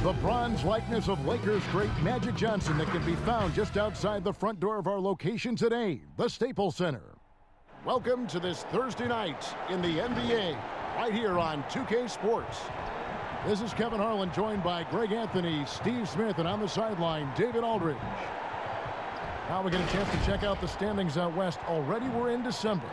The bronze likeness of Lakers great Magic Johnson that can be found just outside the front door of our location today, the Staples Center. Welcome to this Thursday night in the NBA, right here on 2K Sports. This is Kevin Harlan, joined by Greg Anthony, Steve Smith, and on the sideline, David Aldridge. Now we get a chance to check out the standings out west. Already we're in December.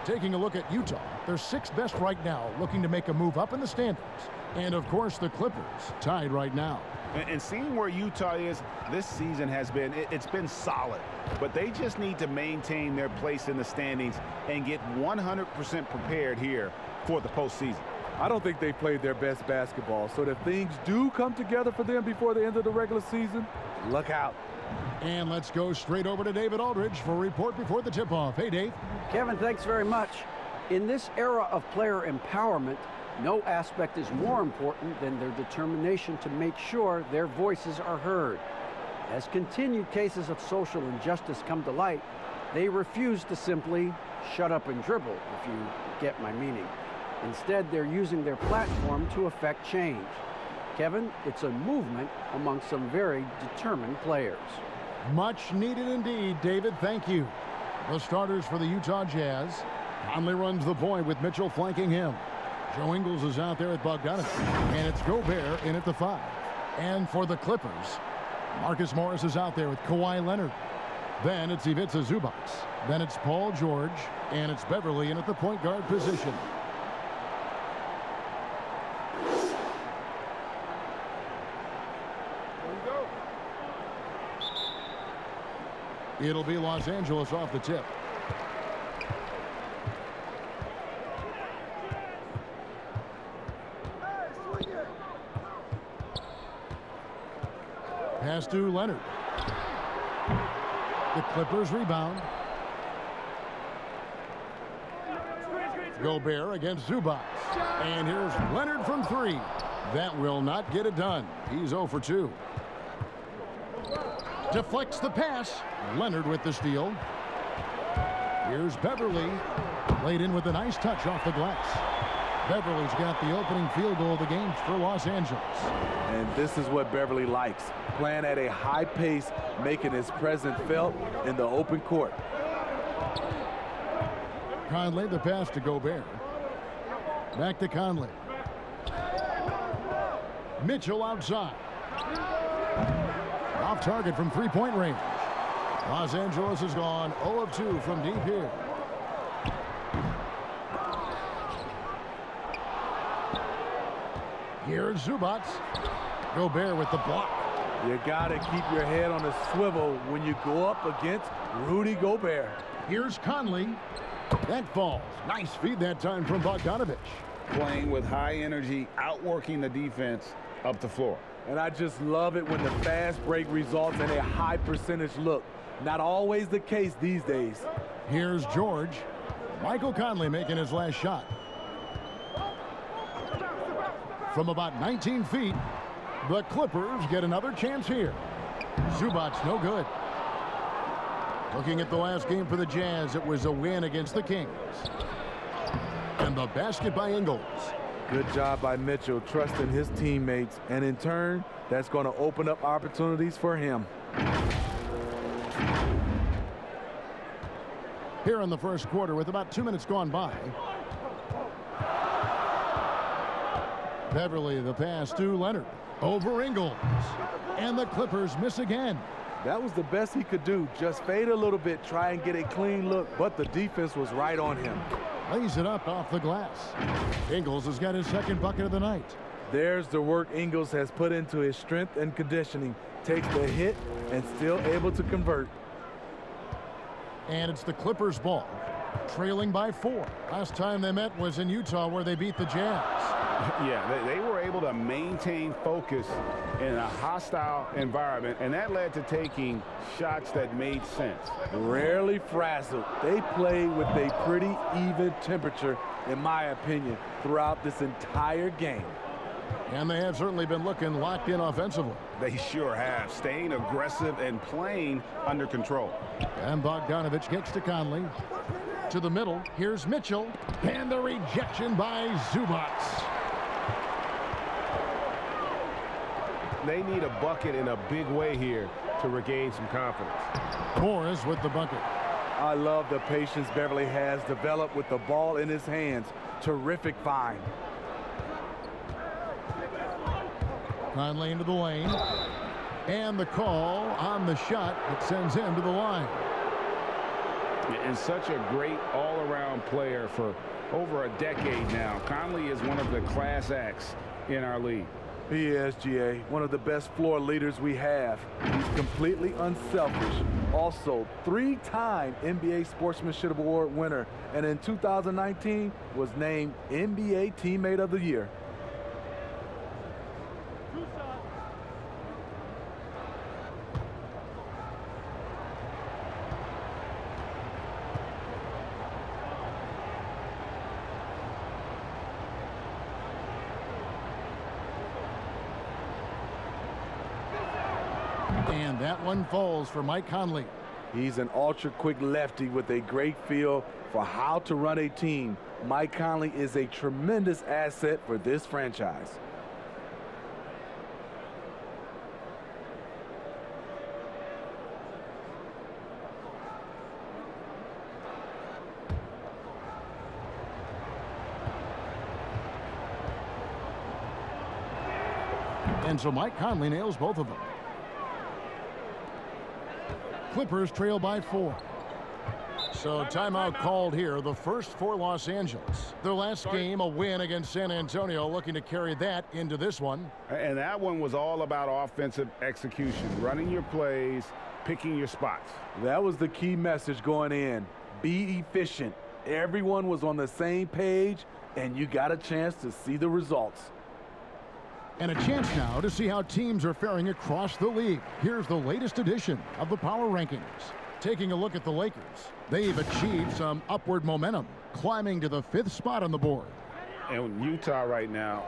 Taking a look at Utah, they're sixth best right now, looking to make a move up in the standings. And, of course, the Clippers tied right now. And seeing where Utah is this season has been, it's been solid. But they just need to maintain their place in the standings and get 100% prepared here for the postseason. I don't think they played their best basketball. So if things do come together for them before the end of the regular season, look out. And let's go straight over to David Aldridge for a report before the tip-off. Hey, Dave. Kevin, thanks very much. In this era of player empowerment, no aspect is more important than their determination to make sure their voices are heard. As continued cases of social injustice come to light, they refuse to simply shut up and dribble, if you get my meaning. Instead, they're using their platform to affect change. Kevin, it's a movement among some very determined players. Much needed indeed, David. Thank you. The starters for the Utah Jazz. Conley runs the point with Mitchell flanking him. Joe Ingles is out there at Bogdanovich, and it's Gobert in at the 5. And for the Clippers, Marcus Morris is out there with Kawhi Leonard. Then it's Ivica Zubac. Then it's Paul George, and it's Beverly in at the point guard position. It'll be Los Angeles off the tip. Pass to Leonard. The Clippers rebound. Gobert against Zubac. And here's Leonard from 3. That will not get it done. He's 0 for 2. Deflects the pass. Leonard with the steal. Here's Beverly. Played in with a nice touch off the glass. Beverly's got the opening field goal of the game for Los Angeles. And this is what Beverly likes. Playing at a high pace, making his presence felt in the open court. Conley, the pass to Gobert. Back to Conley. Mitchell outside. Off target from three-point range. Los Angeles has gone 0 of 2 from deep here. Here's Zubac. Gobert with the block. You got to keep your head on the swivel when you go up against Rudy Gobert. Here's Conley. That falls. Nice feed that time from Bogdanovich. Playing with high energy, outworking the defense up the floor. And I just love it when the fast break results in a high percentage look. Not always the case these days. Here's George. Michael Conley making his last shot. From about 19 feet, the Clippers get another chance here. Zubac's no good. Looking at the last game for the Jazz, it was a win against the Kings. And the basket by Ingles. Good job by Mitchell, trusting his teammates, and in turn, that's going to open up opportunities for him. Here in the first quarter, with about 2 minutes gone by. Beverly, the pass to Leonard. Over Ingles. And the Clippers miss again. That was the best he could do. Just fade a little bit, try and get a clean look, but the defense was right on him. Lays it up off the glass. Ingles has got his second bucket of the night. There's the work Ingles has put into his strength and conditioning. Takes the hit and still able to convert. And it's the Clippers' ball, trailing by 4. Last time they met was in Utah, where they beat the Jazz. Yeah, they were able to maintain focus in a hostile environment, and that led to taking shots that made sense. Rarely frazzled. They play with a pretty even temperature, in my opinion, throughout this entire game. And they have certainly been looking locked in offensively. They sure have, staying aggressive and playing under control. And Bogdanovich gets to Conley. To the middle, here's Mitchell. And the rejection by Zubac. They need a bucket in a big way here to regain some confidence. Morris with the bucket. I love the patience Beverly has developed with the ball in his hands. Terrific find. Conley into the lane. And the call on the shot that sends him to the line. And such a great all-around player for over a decade now. Conley is one of the class acts in our league. He is, GA, one of the best floor leaders we have. He's completely unselfish. Also, 3-time NBA Sportsmanship Award winner, and in 2019 was named NBA Teammate of the Year. And that one falls for Mike Conley. He's an ultra-quick lefty with a great feel for how to run a team. Mike Conley is a tremendous asset for this franchise. And so Mike Conley nails both of them. Clippers trail by 4. So timeout called here, the first for Los Angeles. Their last game, a win against San Antonio, looking to carry that into this one. And that one was all about offensive execution, running your plays, picking your spots. That was the key message going in. Be efficient. Everyone was on the same page, and you got a chance to see the results. And a chance now to see how teams are faring across the league. Here's the latest edition of the Power Rankings. Taking a look at the Lakers. They've achieved some upward momentum, climbing to the 5th spot on the board. And Utah right now,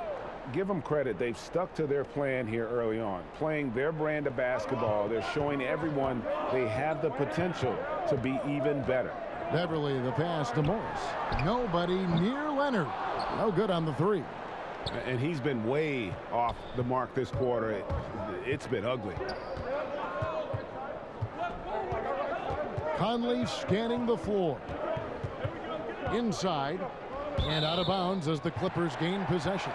give them credit. They've stuck to their plan here early on, playing their brand of basketball. They're showing everyone they have the potential to be even better. Beverly, the pass to Morris. Nobody near Leonard. No good on the 3. And he's been way off the mark this quarter. It's been ugly. Conley scanning the floor. Inside and out of bounds as the Clippers gain possession.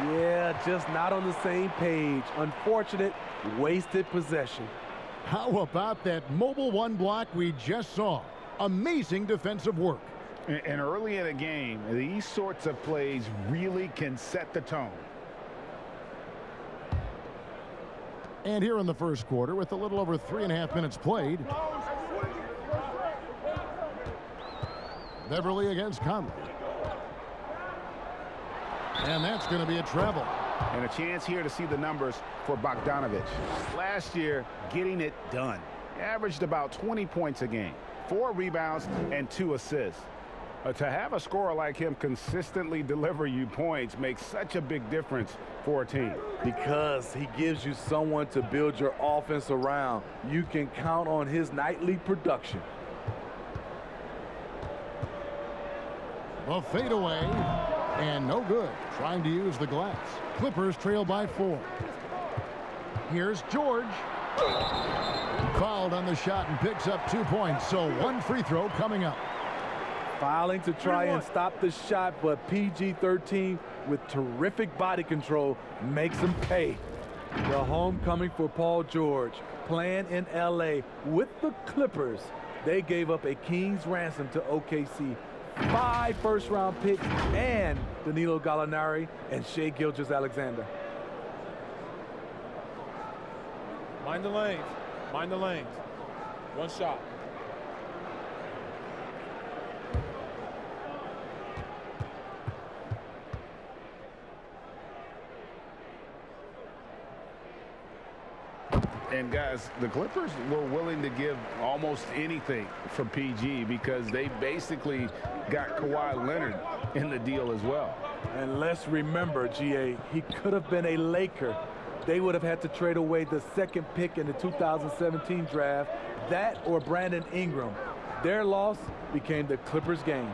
Yeah, just not on the same page. Unfortunate, wasted possession. How about that mobile 1 block we just saw? Amazing defensive work. And early in a game, these sorts of plays really can set the tone. And here in the first quarter, with a little over 3.5 minutes played, Beverly against Conley. And that's going to be a travel. And a chance here to see the numbers for Bogdanovich. Last year, getting it done. Averaged about 20 points a game, 4 rebounds, and 2 assists. To have a scorer like him consistently deliver you points makes such a big difference for a team. Because he gives you someone to build your offense around. You can count on his nightly production. The fadeaway, and no good. Trying to use the glass. Clippers trail by 4. Here's George. Fouled on the shot and picks up 2 points. So 1 free throw coming up. Fouling to try and stop the shot, but PG-13 with terrific body control makes him pay. The homecoming for Paul George, playing in LA with the Clippers. They gave up a king's ransom to OKC, 5 first-round picks, and Danilo Gallinari and Shai Gilgeous-Alexander. Mind the lanes. Mind the lanes. 1 shot. And guys, the Clippers were willing to give almost anything for PG because they basically got Kawhi Leonard in the deal as well. And let's remember, GA, he could have been a Laker. They would have had to trade away the 2nd pick in the 2017 draft, that or Brandon Ingram. Their loss became the Clippers' gain.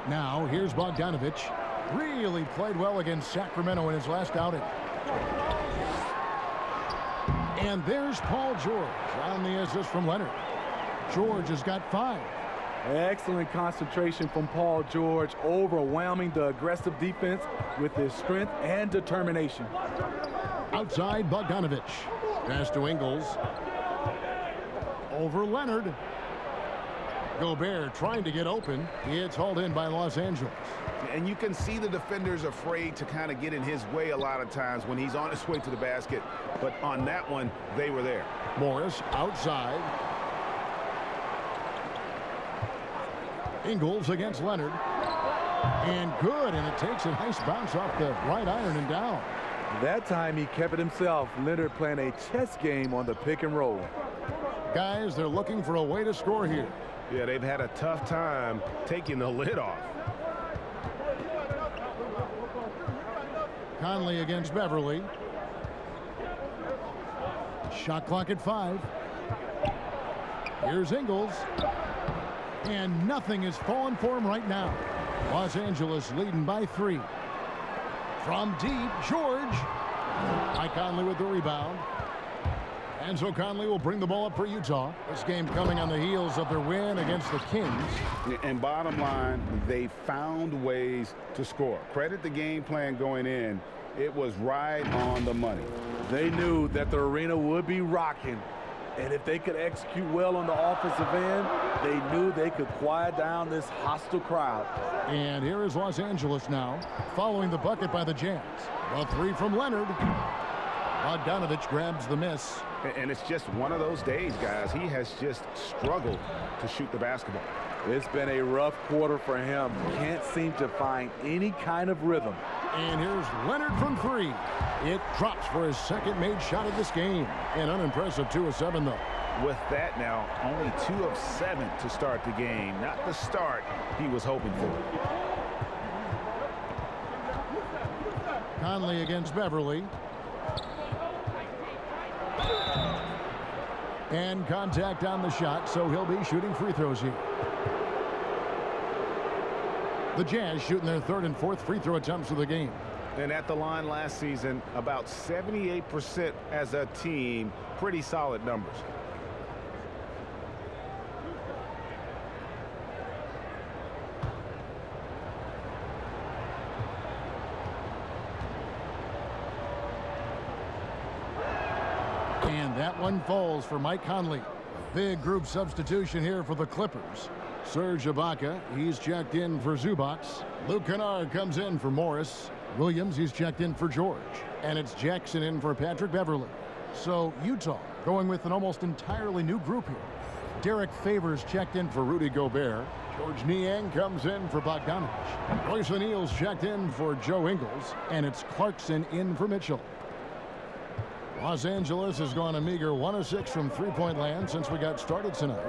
Now, here's Bogdanovich. Really played well against Sacramento in his last outing. And there's Paul George on the assist from Leonard. George has got 5. Excellent concentration from Paul George, overwhelming the aggressive defense with his strength and determination. Outside, Bogdanovich. Pass to Ingles. Over Leonard. Gobert trying to get open. It's hauled in by Los Angeles. And you can see the defenders afraid to kind of get in his way a lot of times when he's on his way to the basket. But on that one, they were there. Morris outside. Ingles against Leonard. And good, and it takes a nice bounce off the right iron and down. That time he kept it himself. Leonard playing a chess game on the pick and roll. Guys, they're looking for a way to score here. Yeah, they've had a tough time taking the lid off. Conley against Beverly. Shot clock at 5. Here's Ingles. And nothing is falling for him right now. Los Angeles leading by 3. From deep, George. Mike Conley with the rebound. And so Conley will bring the ball up for Utah. This game coming on the heels of their win against the Kings. And bottom line, they found ways to score. Credit the game plan going in. It was right on the money. They knew that the arena would be rocking. And if they could execute well on the offensive end, they knew they could quiet down this hostile crowd. And here is Los Angeles now, following the bucket by the Jazz. A 3 from Leonard. Bogdanovich grabs the miss. And it's just one of those days, guys. He has just struggled to shoot the basketball. It's been a rough quarter for him. Can't seem to find any kind of rhythm. And here's Leonard from 3. It drops for his second made shot of this game. An unimpressive 2 of 7, though. With that now, only 2 of 7 to start the game. Not the start he was hoping for. Conley against Beverly. And contact on the shot, so he'll be shooting free throws here. The Jazz shooting their 3rd and 4th free throw attempts of the game. And at the line last season, about 78% as a team. Pretty solid numbers. And that one falls for Mike Conley. Big group substitution here for the Clippers. Serge Ibaka, he's checked in for Zubac. Luke Kennard comes in for Morris. Williams, he's checked in for George. And it's Jackson in for Patrick Beverly. So Utah going with an almost entirely new group here. Derek Favors checked in for Rudy Gobert. George Niang comes in for Bogdanovich. Royce O'Neal's checked in for Joe Ingles. And it's Clarkson in for Mitchell. Los Angeles has gone a meager 1 of 6 from three-point land since we got started tonight.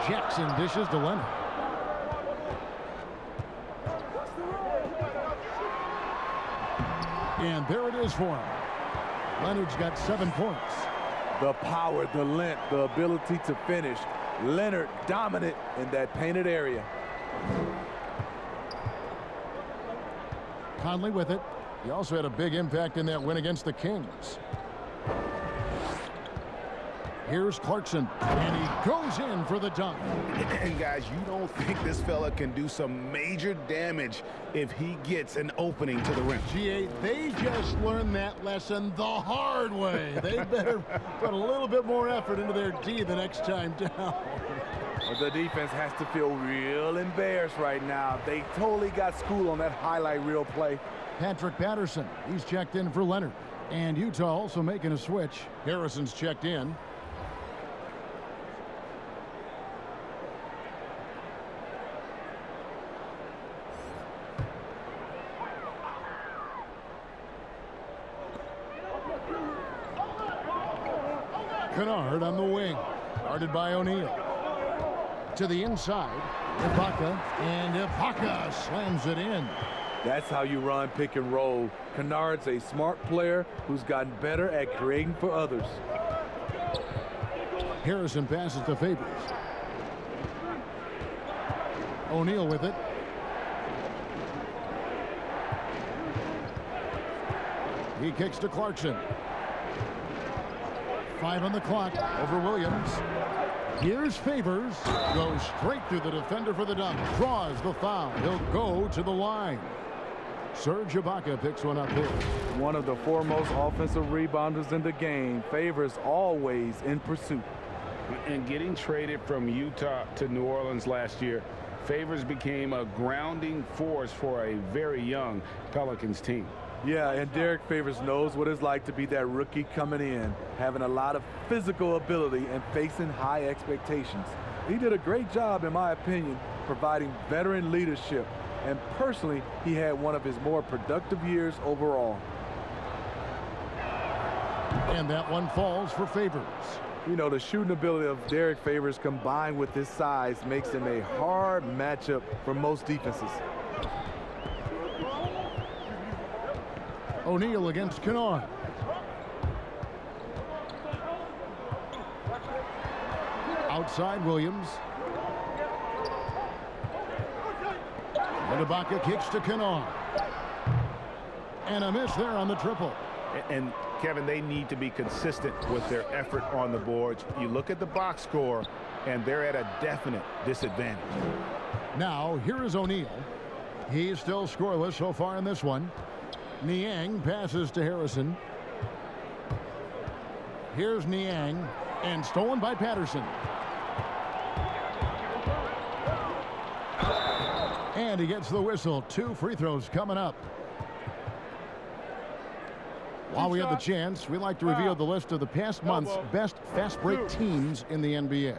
Jackson dishes to Leonard. And there it is for him. Leonard's got 7 points. The power, the length, the ability to finish. Leonard dominant in that painted area. Conley with it. He also had a big impact in that win against the Kings. Here's Clarkson, and he goes in for the dunk. And guys, you don't think this fella can do some major damage if he gets an opening to the rim. GA, they just learned that lesson the hard way. They better put a little bit more effort into their D the next time down. Well, the defense has to feel real embarrassed right now. They totally got schooled on that highlight reel play. Patrick Patterson, he's checked in for Leonard. And Utah also making a switch. Harrison's checked in. Kennard on the wing, guarded by O'Neal. To the inside, Ibaka, and Ibaka slams it in. That's how you run pick and roll. Kennard's a smart player who's gotten better at creating for others. Harrison passes to Favors. O'Neal with it. He kicks to Clarkson. 5 on the clock over Williams. Here's Favors. Goes straight through the defender for the dunk. Draws the foul. He'll go to the line. Serge Ibaka picks one up there. One of the foremost offensive rebounders in the game. Favors always in pursuit. And getting traded from Utah to New Orleans last year, Favors became a grounding force for a very young Pelicans team. Yeah, and Derek Favors knows what it's like to be that rookie coming in, having a lot of physical ability and facing high expectations. He did a great job, in my opinion, providing veteran leadership. And personally, he had one of his more productive years overall. And that one falls for Favors. You know, the shooting ability of Derek Favors combined with his size makes him a hard matchup for most defenses. O'Neal against Kennard. Outside Williams. And Ibaka kicks to Kennard. And a miss there on the triple. And Kevin, they need to be consistent with their effort on the boards. You look at the box score, and they're at a definite disadvantage. Now, here is O'Neal. He's still scoreless so far in this one. Niang passes to Harrison. Here's Niang, and stolen by Patterson. And he gets the whistle. 2 free throws coming up. While we have the chance, we like to reveal the list of the past month's best fast break teams in the NBA.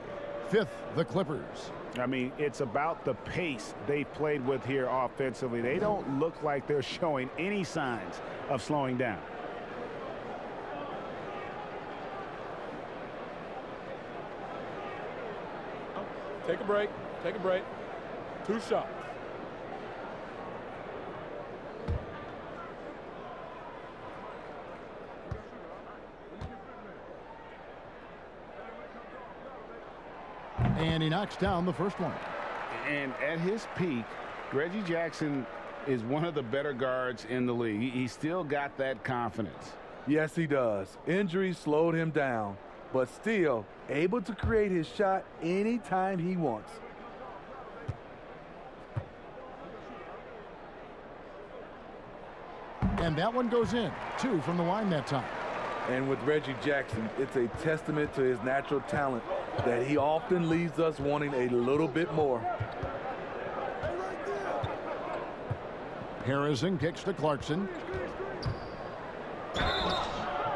5th, the Clippers. I mean, it's about the pace they played with here offensively. They don't look like they're showing any signs of slowing down. Take a break. Take a break. 2 shots. And he knocks down the first one. And at his peak, Reggie Jackson is one of the better guards in the league. He still got that confidence. Yes, he does. Injuries slowed him down, but still able to create his shot anytime he wants. And that one goes in. 2 from the line that time. And with Reggie Jackson, it's a testament to his natural talent that he often leaves us wanting a little bit more. Harrison kicks to Clarkson.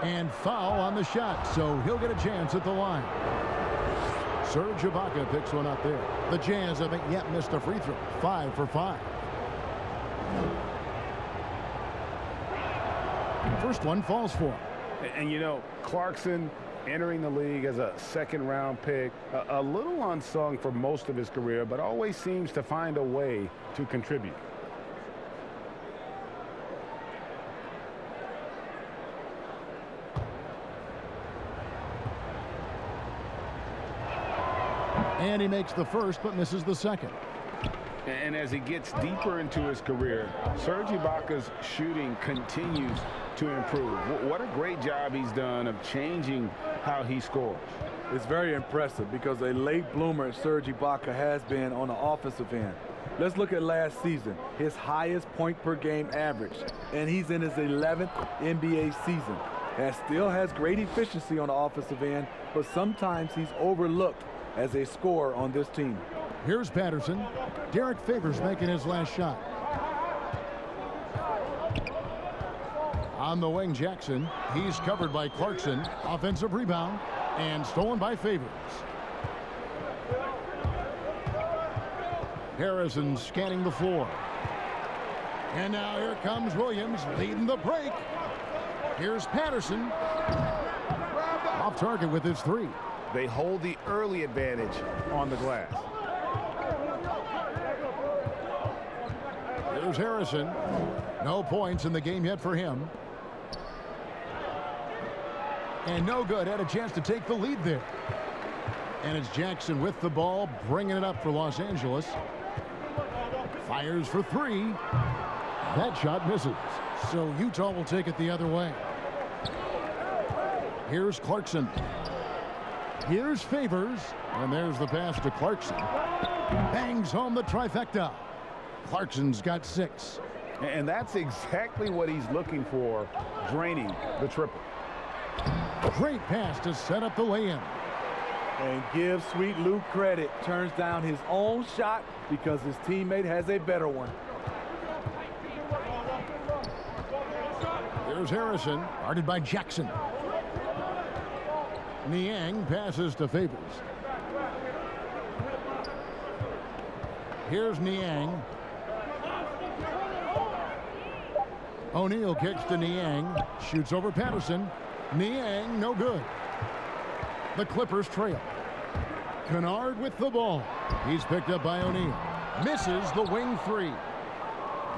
And foul on the shot, so he'll get a chance at the line. Serge Ibaka picks one up there. The Jazz haven't yet missed a free throw. 5 for 5. First one falls for him. And you know, Clarkson entering the league as a second-round pick, a little unsung for most of his career, but always seems to find a way to contribute. And he makes the first, but misses the second. And as he gets deeper into his career, Serge Ibaka's shooting continues to improve. What a great job he's done of changing how he scores. It's very impressive because a late bloomer Serge Ibaka has been on the offensive end. Let's look at last season, his highest point per game average, and he's in his 11th NBA season. And still has great efficiency on the offensive end, but sometimes he's overlooked as a scorer on this team. Here's Patterson. Derek Favors making his last shot. On the wing, Jackson. He's covered by Clarkson. Offensive rebound. And stolen by Favors. Harrison scanning the floor. And now here comes Williams leading the break. Here's Patterson. Off target with his 3. They hold the early advantage on the glass. Here's Harrison. No points in the game yet for him. And no good. Had a chance to take the lead there. And it's Jackson with the ball, bringing it up for Los Angeles. Fires for 3. That shot misses. So Utah will take it the other way. Here's Clarkson. Here's Favors. And there's the pass to Clarkson. Bangs home the trifecta. Clarkson's got 6. And that's exactly what he's looking for, draining the triple. Great pass to set up the lay-in. And give Sweet Luke credit. Turns down his own shot because his teammate has a better one. Here's Harrison, guarded by Jackson. Niang passes to Favors. Here's Niang. O'Neal kicks to Niang. Shoots over Patterson. Niang, no good. The Clippers trail. Kennard with the ball. He's picked up by O'Neal. Misses the wing 3.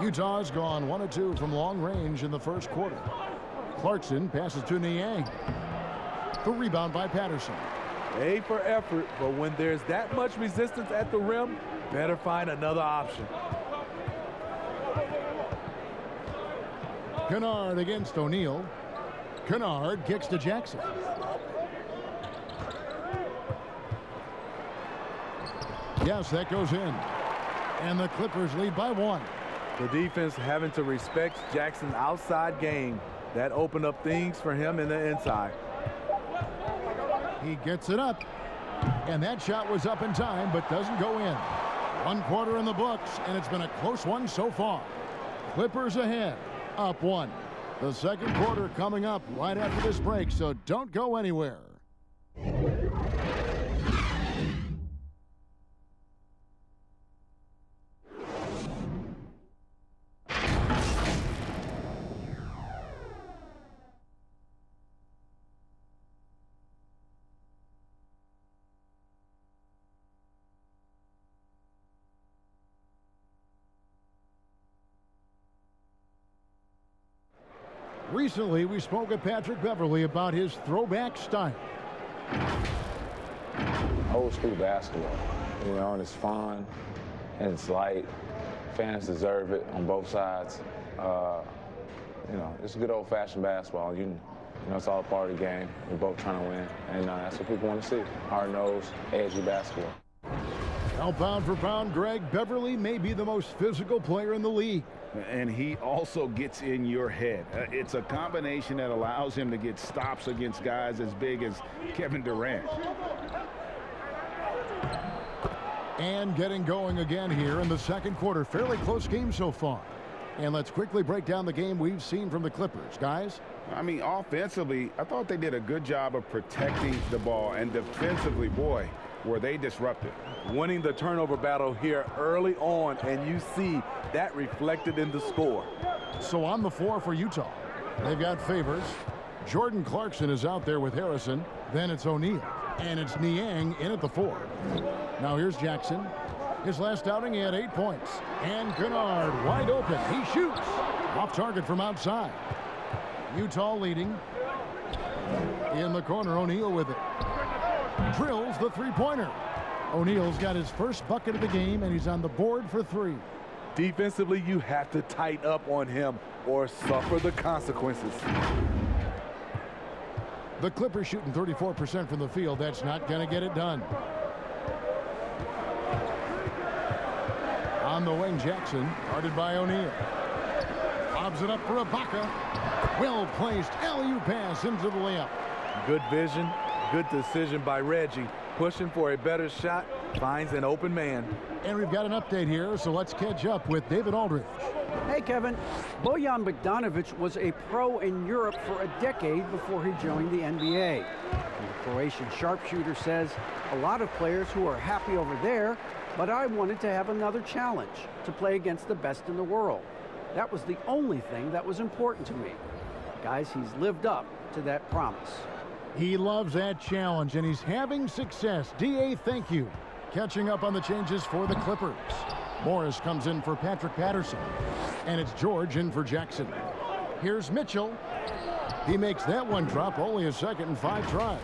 Utah's gone 1 of 2 from long range in the first quarter. Clarkson passes to Niang. The rebound by Patterson. A for effort, but when there's that much resistance at the rim, better find another option. Kennard against O'Neal. Kennard kicks to Jackson. Yes, that goes in. And the Clippers lead by 1. The defense having to respect Jackson's outside game. That opened up things for him in the inside. He gets it up. And that shot was up in time, but doesn't go in. 1 quarter in the books, and it's been a close one so far. Clippers ahead, up 1. The second quarter coming up right after this break, so don't go anywhere. Recently, we spoke with Patrick Beverley about his throwback style. Old school basketball, you know, and it's fun and it's light. Fans deserve it on both sides. You know, it's good old-fashioned basketball. You know, it's all part of the game. We're both trying to win, and that's what people want to see. Hard-nosed, edgy basketball. Now, pound for pound, Greg, Beverley may be the most physical player in the league. And he also gets in your head. It's a combination that allows him to get stops against guys as big as Kevin Durant. And getting going again here in the second quarter. Fairly close game so far. And let's quickly break down the game we've seen from the Clippers. Guys? I mean, offensively, I thought they did a good job of protecting the ball. And defensively, boy, were they disruptive. Winning the turnover battle here early on, and you see that reflected in the score. So on the floor for Utah, they've got Favors. Jordan Clarkson is out there with Harrison. Then it's O'Neal. And it's Niang in at the 4. Now here's Jackson. His last outing, he had 8 points. And Kennard wide open. He shoots. Off target from outside. Utah leading. In the corner, O'Neal with it. Drills the three-pointer. O'Neal's got his first bucket of the game, and he's on the board for 3. Defensively, you have to tighten up on him or suffer the consequences. The Clippers shooting 34% from the field. That's not going to get it done. On the wing, Jackson, guarded by O'Neal. Lobs it up for Ibaka. Well-placed alley-oop pass into the layup. Good vision, good decision by Reggie. Pushing for a better shot, finds an open man. And we've got an update here, so let's catch up with David Aldridge. Hey, Kevin. Bojan Bogdanovic was a pro in Europe for a decade before he joined the NBA. And the Croatian sharpshooter says, a lot of players who are happy over there, but I wanted to have another challenge, to play against the best in the world. That was the only thing that was important to me. Guys, he's lived up to that promise. He loves that challenge, and he's having success. D.A., thank you. Catching up on the changes for the Clippers. Morris comes in for Patrick Patterson. And it's George in for Jackson. Here's Mitchell. He makes that one drop, only a second and 5 tries.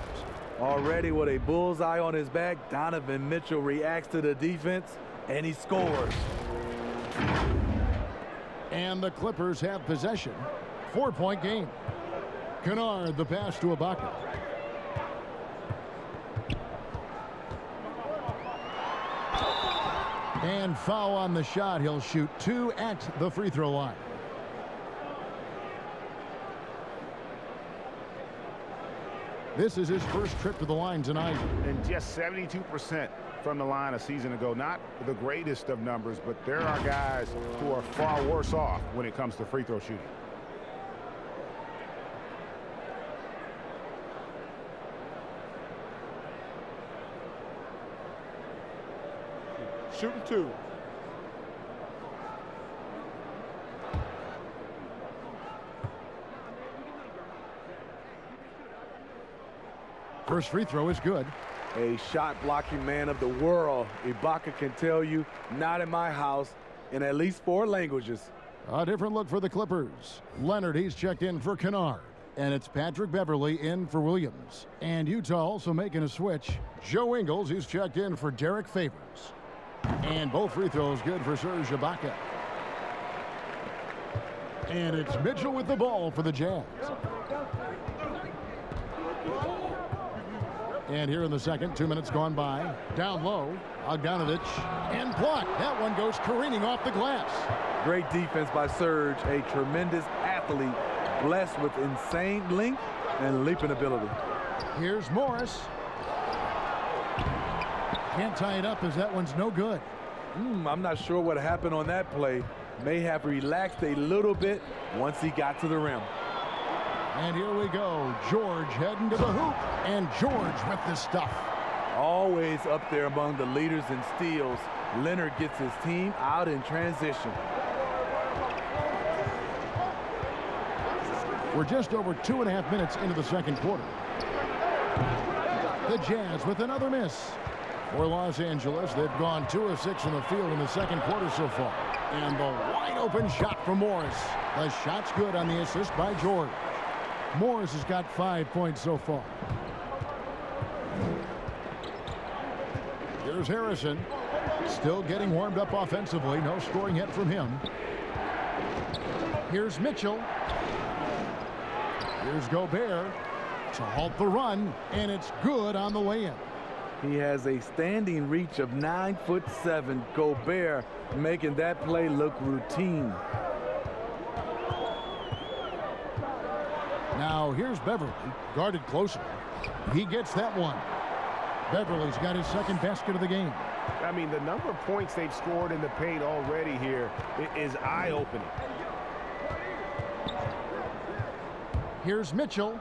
Already with a bullseye on his back, Donovan Mitchell reacts to the defense, and he scores. And the Clippers have possession. 4-point game. Kennard, the pass to Ibaka. And foul on the shot. He'll shoot 2 at the free throw line. This is his first trip to the line tonight. And just 72% from the line a season ago. Not the greatest of numbers, but there are guys who are far worse off when it comes to free throw shooting. Shooting 2. First free throw is good. A shot blocking man of the world. Ibaka can tell you, not in my house, in at least 4 languages. A different look for the Clippers. Leonard, he's checked in for Kennard. And it's Patrick Beverley in for Williams. And Utah also making a switch. Joe Ingles, he's checked in for Derek Favors. And both free throws good for Serge Ibaka. And it's Mitchell with the ball for the Jazz. And here in the second, 2 minutes gone by. Down low, Bogdanovich, and blocked. That one goes careening off the glass. Great defense by Serge, a tremendous athlete, blessed with insane length and leaping ability. Here's Morris. Can't tie it up as that one's no good. I'm not sure what happened on that play. May have relaxed a little bit once he got to the rim. And here we go. George heading to the hoop. And George with the stuff. Always up there among the leaders in steals. Leonard gets his team out in transition. We're just over 2.5 minutes into the second quarter. The Jazz with another miss. For Los Angeles, they've gone 2 of 6 in the field in the second quarter so far. And the wide open shot from Morris. The shot's good on the assist by George. Morris has got 5 points so far. Here's Harrison. Still getting warmed up offensively. No scoring yet from him. Here's Mitchell. Here's Gobert to halt the run, and it's good on the lay-in. He has a standing reach of 9'7". Gobert making that play look routine. Now here's Beverley, guarded closer. He gets that one. Beverley's got his second basket of the game. I mean, the number of points they've scored in the paint already here is eye-opening. Here's Mitchell.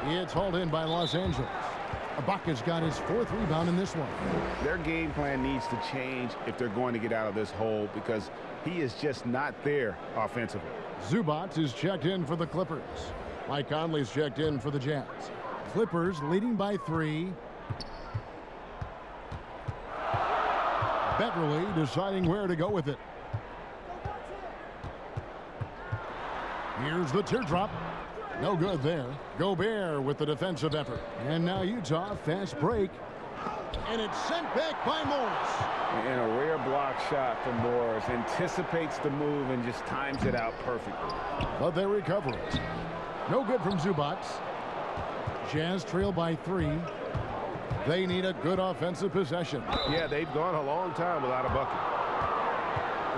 It's hauled in by Los Angeles. Ibaka's got his 4th rebound in this one. Their game plan needs to change if they're going to get out of this hole because he is just not there offensively. Zubac is checked in for the Clippers. Mike Conley's checked in for the Jazz. Clippers leading by 3. Beverley deciding where to go with it. Here's the teardrop. No good there. Gobert with the defensive effort. And now Utah, fast break. And it's sent back by Morris. And a rare block shot from Morris. Anticipates the move and just times it out perfectly. But they recover it. No good from Zubac. Jazz trail by 3. They need a good offensive possession. Yeah, they've gone a long time without a bucket.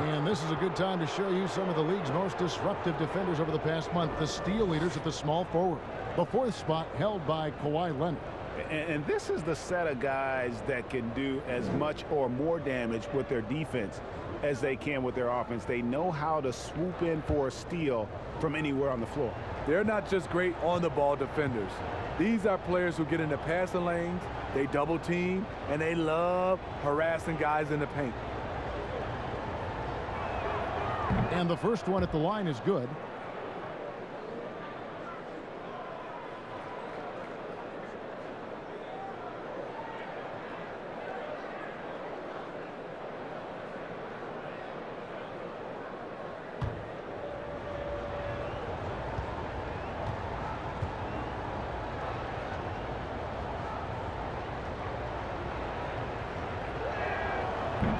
And this is a good time to show you some of the league's most disruptive defenders over the past month. The steal leaders at the small forward. The 4th spot held by Kawhi Leonard. And this is the set of guys that can do as much or more damage with their defense as they can with their offense. They know how to swoop in for a steal from anywhere on the floor. They're not just great on-the-ball defenders. These are players who get into passing lanes, they double team, and they love harassing guys in the paint. And the first one at the line is good.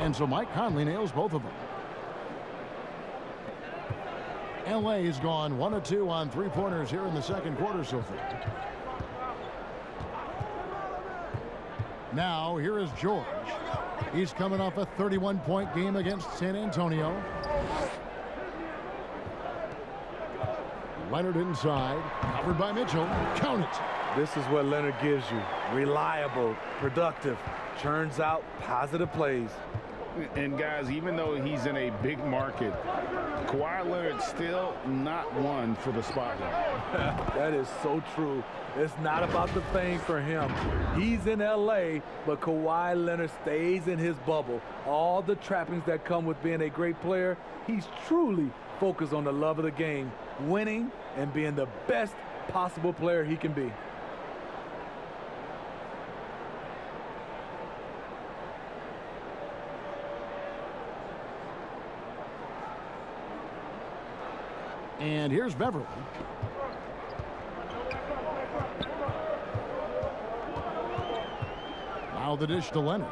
And so Mike Conley nails both of them. LA has gone 1 of 2 on three-pointers here in the second quarter so far. Now, here is George. He's coming off a 31-point game against San Antonio. Leonard inside, covered by Mitchell. Count it. This is what Leonard gives you. Reliable, productive, churns out positive plays. And guys, even though he's in a big market, Kawhi Leonard's still not one for the spotlight. That is so true. It's not about the fame for him. He's in LA, but Kawhi Leonard stays in his bubble. All the trappings that come with being a great player, he's truly focused on the love of the game, winning and being the best possible player he can be. And here's Beverly. Now the dish to Leonard.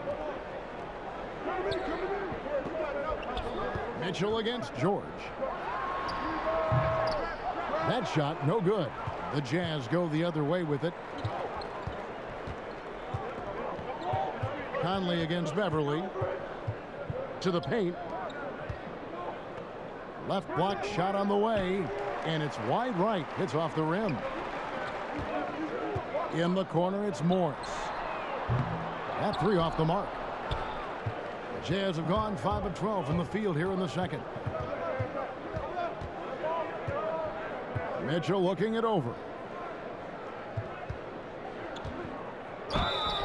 Mitchell against George. That shot, no good. The Jazz go the other way with it. Conley against Beverly. To the paint. Left block shot on the way, and it's wide right. Hits off the rim. In the corner, it's Morris. That three off the mark. The Jazz have gone 5 of 12 from the field here in the second. Mitchell looking it over.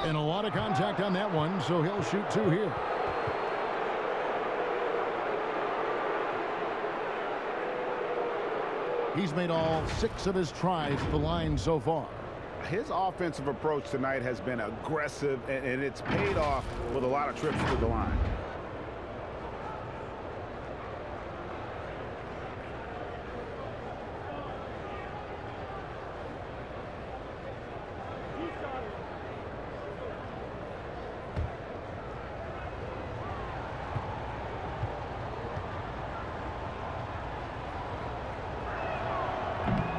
And a lot of contact on that one, so he'll shoot 2 here. He's made all 6 of his tries at the line so far. His offensive approach tonight has been aggressive, and it's paid off with a lot of trips to the line.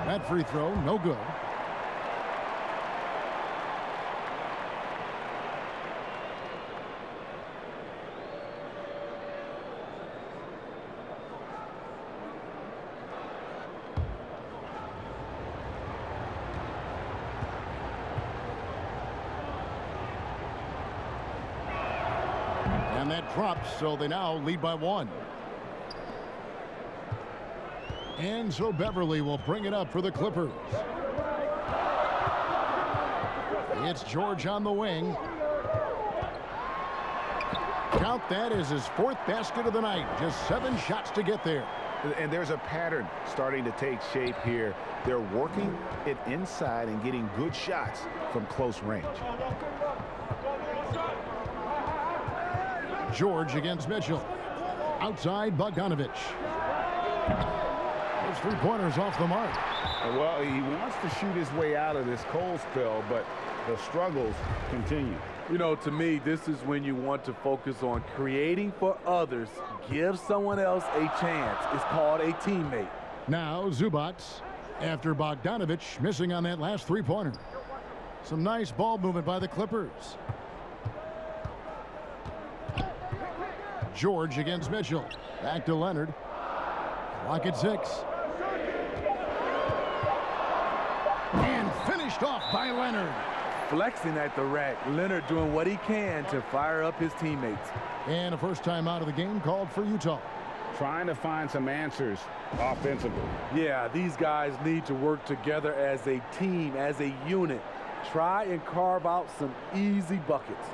That free throw, no good. And that drops, so they now lead by 1. And so Beverly will bring it up for the Clippers. It's George on the wing. Count that as his 4th basket of the night. Just 7 shots to get there. And there's a pattern starting to take shape here. They're working it inside and getting good shots from close range. George against Mitchell. Outside Bogdanovich. Those 3-pointers off the mark. Well, he wants to shoot his way out of this cold spell, but the struggles continue. You know, to me, this is when you want to focus on creating for others. Give someone else a chance. It's called a teammate. Now Zubac after Bogdanovich missing on that last 3-pointer. Some nice ball movement by the Clippers. George against Mitchell. Back to Leonard. Clock at 6. And finished off by Leonard. Flexing at the rack. Leonard doing what he can to fire up his teammates. And a first time out of the game called for Utah. Trying to find some answers offensively. Yeah, these guys need to work together as a team, as a unit. Try and carve out some easy buckets.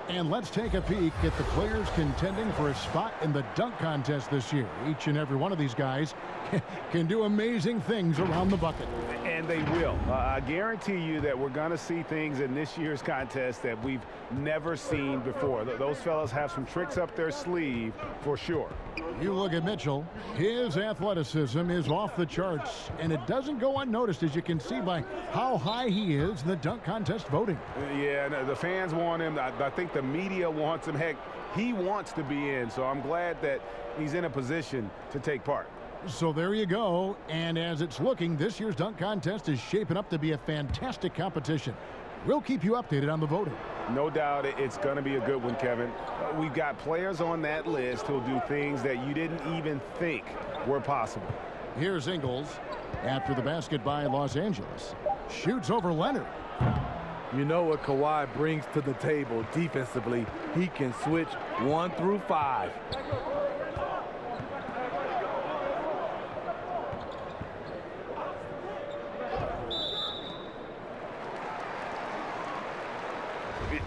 And let's take a peek at the players contending for a spot in the dunk contest this year. Each and every one of these guys can do amazing things around the bucket. And they will. I guarantee you that we're going to see things in this year's contest that we've never seen before. Those fellas have some tricks up their sleeve for sure. You look at Mitchell. His athleticism is off the charts, and it doesn't go unnoticed, as you can see by how high he is in the dunk contest voting. Yeah, no, the fans want him. I think the The media wants him. Heck, he wants to be in. So I'm glad that he's in a position to take part. So there you go. And as it's looking, this year's dunk contest is shaping up to be a fantastic competition. We'll keep you updated on the voting. No doubt it's going to be a good one, Kevin. We've got players on that list who'll do things that you didn't even think were possible. Here's Ingles after the basket by Los Angeles. Shoots over Leonard. You know what Kawhi brings to the table defensively. He can switch 1 through 5.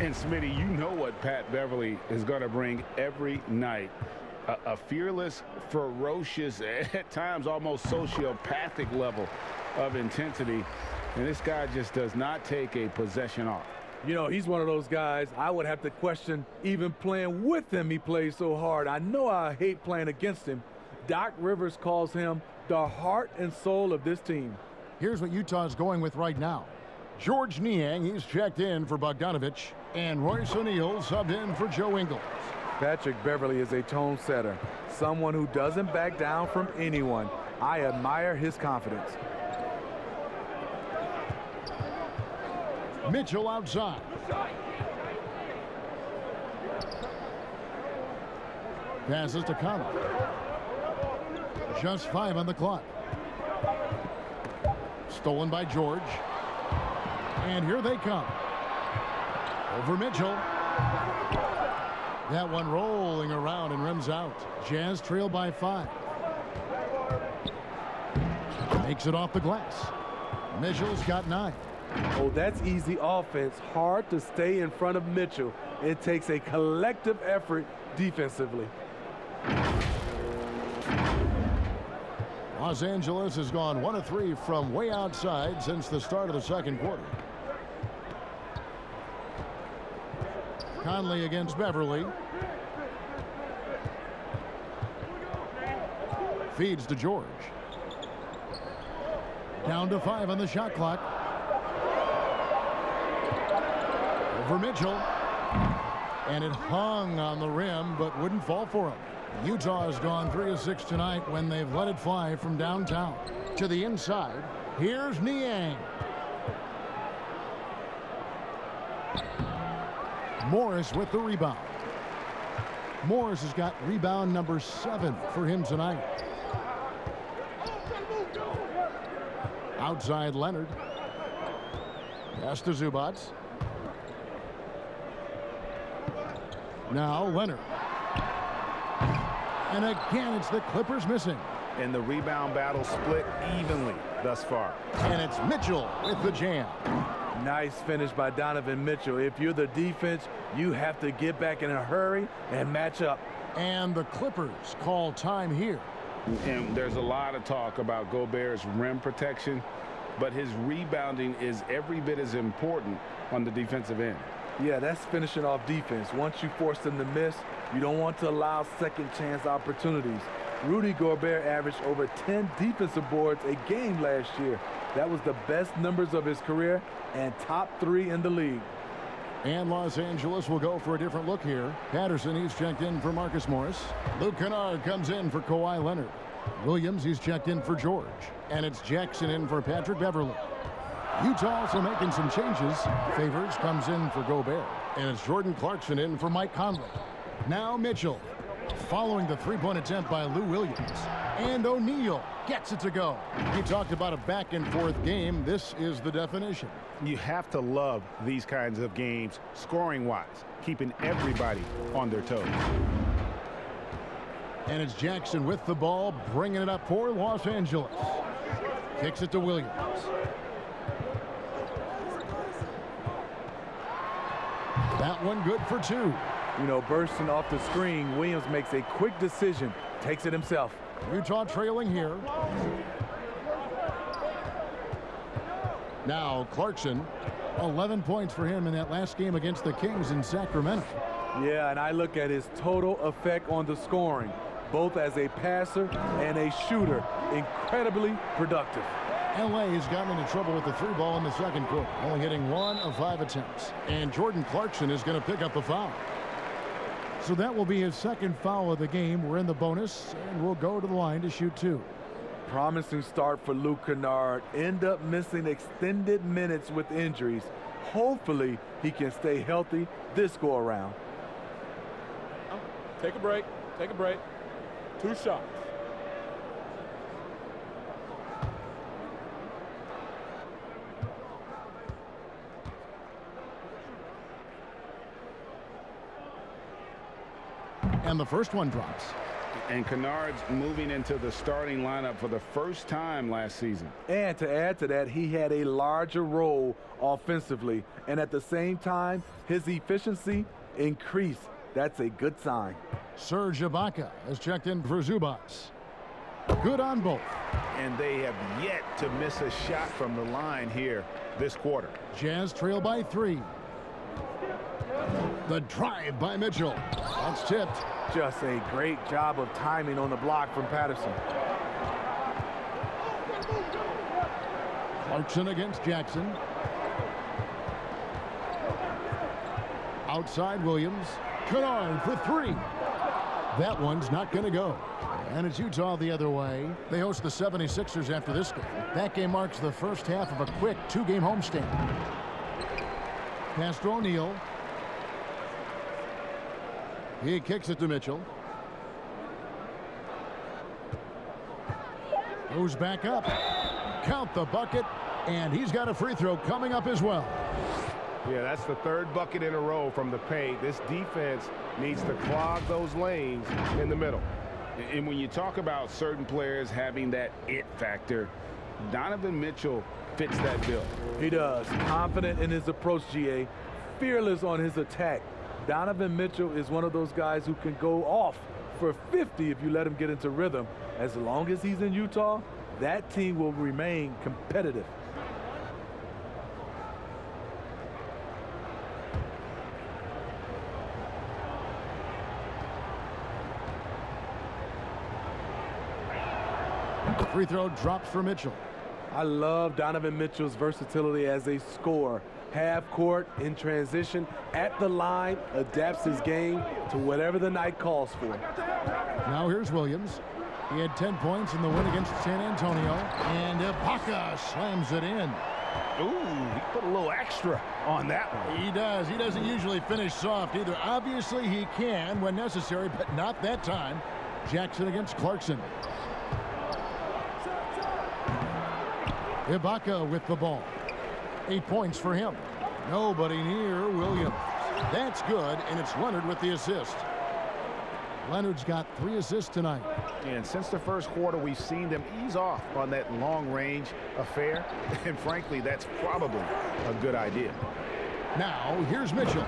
And Smitty, you know what Pat Beverly is going to bring every night. A fearless, ferocious, at times almost sociopathic level of intensity. And this guy just does not take a possession off. You know, he's one of those guys I would have to question even playing with him. He plays so hard. I know I hate playing against him. Doc Rivers calls him the heart and soul of this team. Here's what Utah's going with right now. George Niang, he's checked in for Bogdanovich, and Royce O'Neal subbed in for Joe Ingles. Patrick Beverly is a tone setter, someone who doesn't back down from anyone. I admire his confidence. Mitchell outside. Passes to Conley. Just 5 on the clock. Stolen by George. And here they come. Over Mitchell. That one rolling around and rims out. Jazz trail by 5. Makes it off the glass. Mitchell's got 9. Oh, that's easy offense. Hard to stay in front of Mitchell. It takes a collective effort defensively. Los Angeles has gone 1 of 3 from way outside since the start of the second quarter. Conley against Beverly. Feeds to George. Down to 5 on the shot clock. Over Mitchell. And it hung on the rim, but wouldn't fall for him. Utah has gone 3 of 6 tonight when they've let it fly from downtown. To the inside, here's Niang. Morris with the rebound. Morris has got rebound number 7 for him tonight. Outside Leonard. Pass to Zubac. Now Leonard. And again, it's the Clippers missing. And the rebound battle split evenly thus far. And it's Mitchell with the jam. Nice finish by Donovan Mitchell. If you're the defense, you have to get back in a hurry and match up. And the Clippers call time here. And there's a lot of talk about Gobert's rim protection, but his rebounding is every bit as important on the defensive end. Yeah, that's finishing off defense. Once you force them to miss, you don't want to allow second chance opportunities. Rudy Gobert averaged over 10 defensive boards a game last year. That was the best numbers of his career and top 3 in the league. And Los Angeles will go for a different look here. Patterson, he's checked in for Marcus Morris. Luke Kennard comes in for Kawhi Leonard. Williams, he's checked in for George. And it's Jackson in for Patrick Beverly. Utah also making some changes. Favors comes in for Gobert. And it's Jordan Clarkson in for Mike Conley. Now Mitchell. Following the three-point attempt by Lou Williams. And O'Neal gets it to go. He talked about a back-and-forth game. This is the definition. You have to love these kinds of games, scoring-wise, keeping everybody on their toes. And it's Jackson with the ball, bringing it up for Los Angeles. Kicks it to Williams. That one good for 2. You know, bursting off the screen, Williams makes a quick decision, takes it himself. Utah trailing here. Now Clarkson, 11 points for him in that last game against the Kings in Sacramento. Yeah, and I look at his total effect on the scoring, both as a passer and a shooter. Incredibly productive. LA's gotten into trouble with the through ball in the second quarter, only hitting 1 of 5 attempts. And Jordan Clarkson is going to pick up the foul. So that will be his second foul of the game. We're in the bonus, and we'll go to the line to shoot 2. Promising start for Luke Kennard. End up missing extended minutes with injuries. Hopefully, he can stay healthy this go around. Take a break. Take a break. 2 shots. And the first one drops. And Kennard's moving into the starting lineup for the first time last season. And to add to that, he had a larger role offensively. And at the same time, his efficiency increased. That's a good sign. Serge Ibaka has checked in for Zubats. Good on both. And they have yet to miss a shot from the line here this quarter. Jazz trail by 3. The drive by Mitchell. That's tipped. Just a great job of timing on the block from Patterson. Clarkson against Jackson. Outside Williams. Kennard for 3. That one's not going to go. And it's Utah the other way. They host the 76ers after this game. That game marks the first half of a quick 2-game homestand. Pass to O'Neal. He kicks it to Mitchell. Goes back up. Count the bucket. And he's got a free throw coming up as well. Yeah, that's the 3rd bucket in a row from the paint. This defense needs to clog those lanes in the middle. And when you talk about certain players having that it factor, Donovan Mitchell fits that bill. He does. Confident in his approach, GA. Fearless on his attack. Donovan Mitchell is one of those guys who can go off for 50 if you let him get into rhythm. As long as he's in Utah, that team will remain competitive. Free throw drops for Mitchell. I love Donovan Mitchell's versatility as a scorer. Half court, in transition, at the line, adapts his game to whatever the night calls for. Now here's Williams. He had 10 points in the win against San Antonio. And Ibaka slams it in. Ooh, he put a little extra on that one. He does. He doesn't usually finish soft either. Obviously, he can when necessary, but not that time. Jackson against Clarkson. Ibaka with the ball. 8 points for him. Nobody near Williams. That's good, and it's Leonard with the assist. Leonard's got 3 assists tonight. And since the first quarter, we've seen them ease off on that long-range affair. And frankly, that's probably a good idea. Now, here's Mitchell.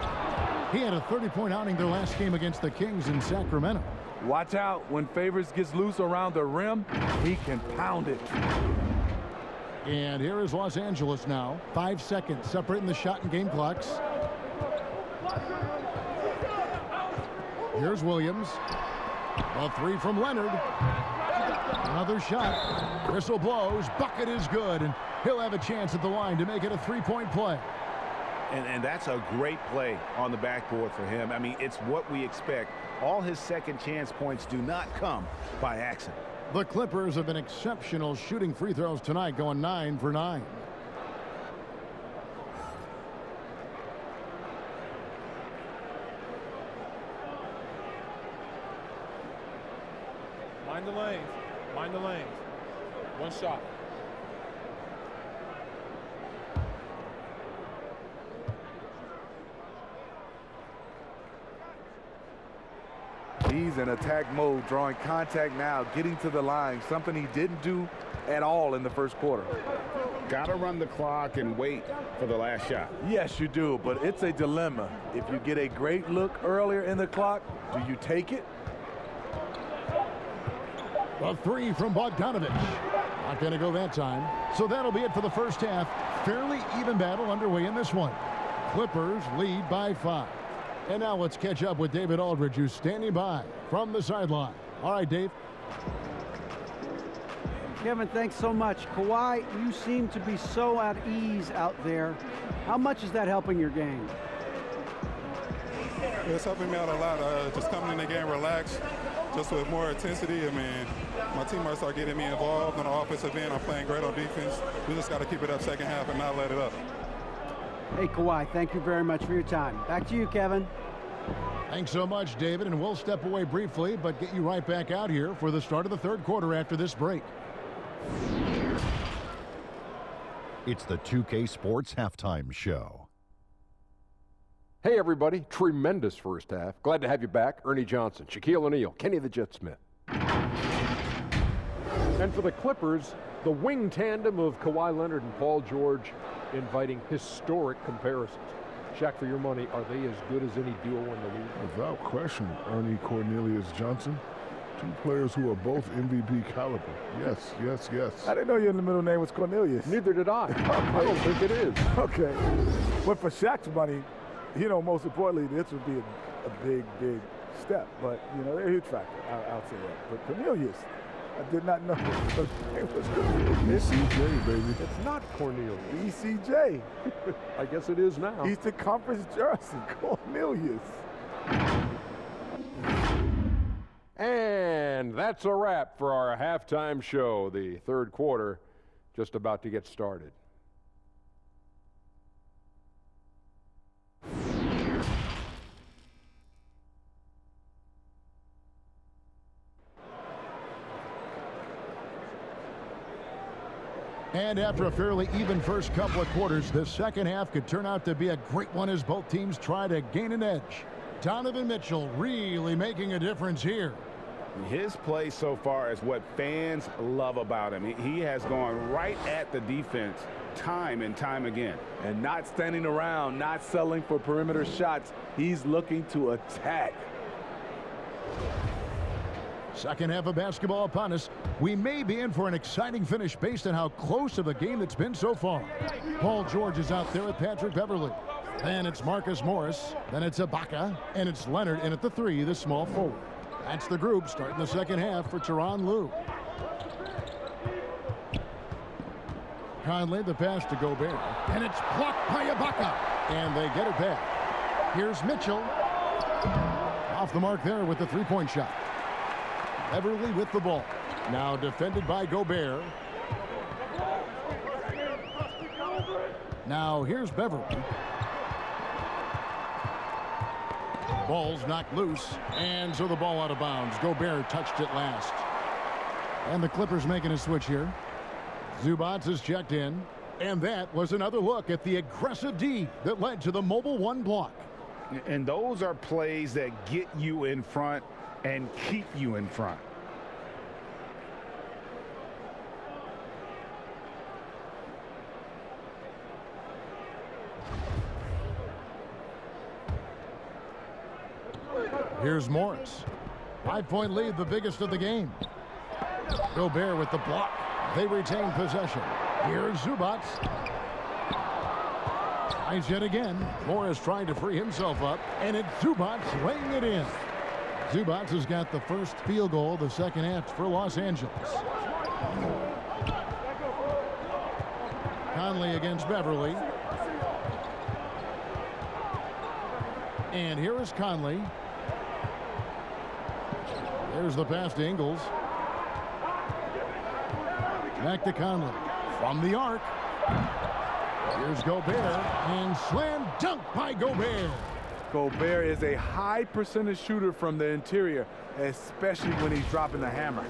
He had a 30-point outing their last game against the Kings in Sacramento. Watch out. When Favors gets loose around the rim, he can pound it. And here is Los Angeles now. 5 seconds separating the shot and game clocks. Here's Williams. A 3 from Leonard. Another shot. Whistle blows. Bucket is good. And he'll have a chance at the line to make it a 3-point play. And that's a great play on the backboard for him. I mean, it's what we expect. All his second chance points do not come by accident. The Clippers have been exceptional shooting free throws tonight, going 9 for 9. Mind the lanes. Mind the lanes. 1 shot. He's in attack mode, drawing contact now, getting to the line, something he didn't do at all in the first quarter. Got to run the clock and wait for the last shot. Yes, you do, but it's a dilemma. If you get a great look earlier in the clock, do you take it? A 3 from Bogdanovich. Not going to go that time. So that'll be it for the first half. Fairly even battle underway in this one. Clippers lead by 5. And now let's catch up with David Aldridge, who's standing by from the sideline. All right, Dave. Kevin, thanks so much. Kawhi, you seem to be so at ease out there. How much is that helping your game? It's helping me out a lot. Just coming in the game relaxed, just with more intensity. I mean, my teammates are getting me involved on the offensive end. I'm playing great on defense. We just got to keep it up second half and not let it up. Hey, Kawhi, thank you very much for your time. Back to you, Kevin. Thanks so much, David, and we'll step away briefly, but get you right back out here for the start of the third quarter after this break. It's the 2K Sports Halftime Show. Hey, everybody. Tremendous first half. Glad to have you back. Ernie Johnson, Shaquille O'Neal, Kenny the Jet Smith. And for the Clippers, the wing tandem of Kawhi Leonard and Paul George inviting historic comparisons. Shaq, for your money, are they as good as any duo in the league? Without question, Ernie Cornelius Johnson. Two players who are both MVP caliber. Yes, yes, yes. I didn't know your middle name was Cornelius. Neither did I. Okay. I don't think it is. Okay. But for Shaq's money, you know, most importantly, this would be a big, big step. But, you know, they're a huge factor. I'll say that. But Cornelius, I did not know it was Cornelius. ECJ, baby. It's not Cornelius. ECJ. I guess it is now. Eastern Conference jersey, Cornelius. And that's a wrap for our halftime show. The third quarter just about to get started. And after a fairly even first couple of quarters, the second half could turn out to be a great one as both teams try to gain an edge. Donovan Mitchell really making a difference here. His play so far is what fans love about him. He has gone right at the defense time and time again. And not standing around, not settling for perimeter shots. He's looking to attack. Second half of basketball upon us. We may be in for an exciting finish based on how close of a game it's been so far. Paul George is out there with Patrick Beverley. Then it's Marcus Morris. Then it's Ibaka. And it's Leonard in at the three, the small forward. That's the group starting the second half for Tyronn Lue. Conley, the pass to Gobert. And it's blocked by Ibaka. And they get it back. Here's Mitchell. Off the mark there with the three-point shot. Beverley with the ball. Now defended by Gobert. Now here's Beverley. Ball's knocked loose. And so the ball out of bounds. Gobert touched it last. And the Clippers making a switch here. Zubac is checked in. And that was another look at the aggressive D that led to the mobile one block. And those are plays that get you in front and keep you in front. Here's Morris. 5-point lead, the biggest of the game. Gobert with the block. They retain possession. Here's Zubac. Tries yet again. Morris trying to free himself up. And it's Zubac laying it in. Zubac has got the first field goal of the second half for Los Angeles. Conley against Beverley. And here is Conley. There's the pass to Ingles. Back to Conley. From the arc. Here's Gobert. And slam dunk by Gobert. Gobert is a high percentage shooter from the interior, especially when he's dropping the hammer.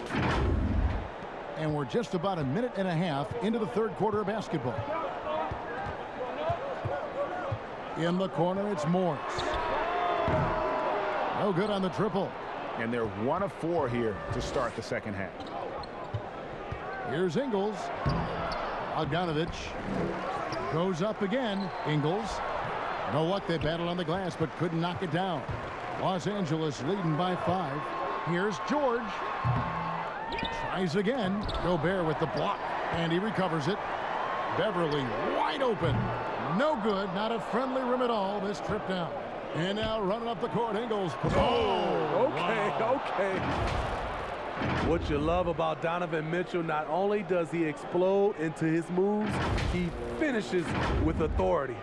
And we're just about a minute and a half into the third quarter of basketball. In the corner, it's Morris. No good on the triple. And they're 1 of 4 here to start the second half. Here's Ingles. Bogdanovich goes up again. Ingles. No luck, they battled on the glass but couldn't knock it down. Los Angeles leading by 5. Here's George. Tries again. Gobert with the block. And he recovers it. Beverley wide open. No good. Not a friendly rim at all. This trip down. And now running up the court, Ingles. Oh, okay, wow. okay. What you love about Donovan Mitchell, not only does he explode into his moves, he finishes with authority.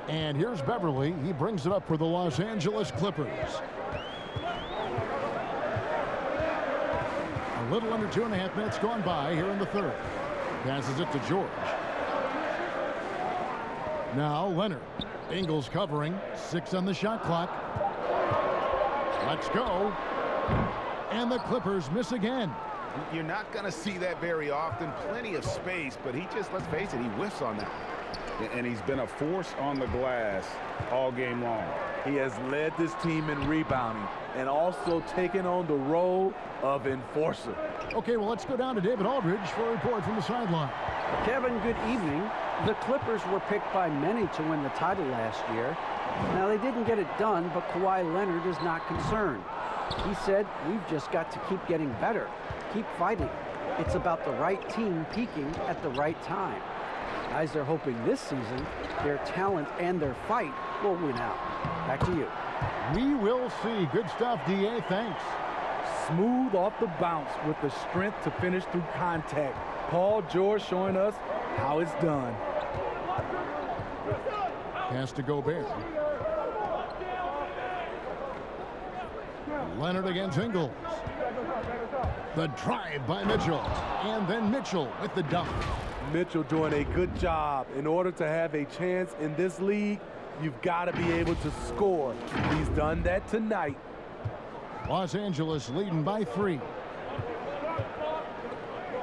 And here's Beverly. He brings it up for the Los Angeles Clippers. A little under 2.5 minutes gone by here in the third. Passes it to George. Now Leonard. Ingles covering. 6 on the shot clock. Let's go. And the Clippers miss again. You're not going to see that very often. Plenty of space, but he just, let's face it, he whiffs on that. And he's been a force on the glass all game long. He has led this team in rebounding and also taken on the role of enforcer. Okay, well, let's go down to David Aldridge for a report from the sideline. Kevin, good evening. The Clippers were picked by many to win the title last year. Now, they didn't get it done, but Kawhi Leonard is not concerned. He said, we've just got to keep getting better, keep fighting. It's about the right team peaking at the right time. Guys are hoping this season their talent and their fight will win out. Back to you. We will see. Good stuff, D.A. Thanks. Smooth off the bounce with the strength to finish through contact. Paul George showing us how it's done. Pass to Gobert. Leonard against Ingles. The drive by Mitchell. And then Mitchell with the dunk. Mitchell doing a good job. In order to have a chance in this league, you've got to be able to score. He's done that tonight. Los Angeles leading by 3.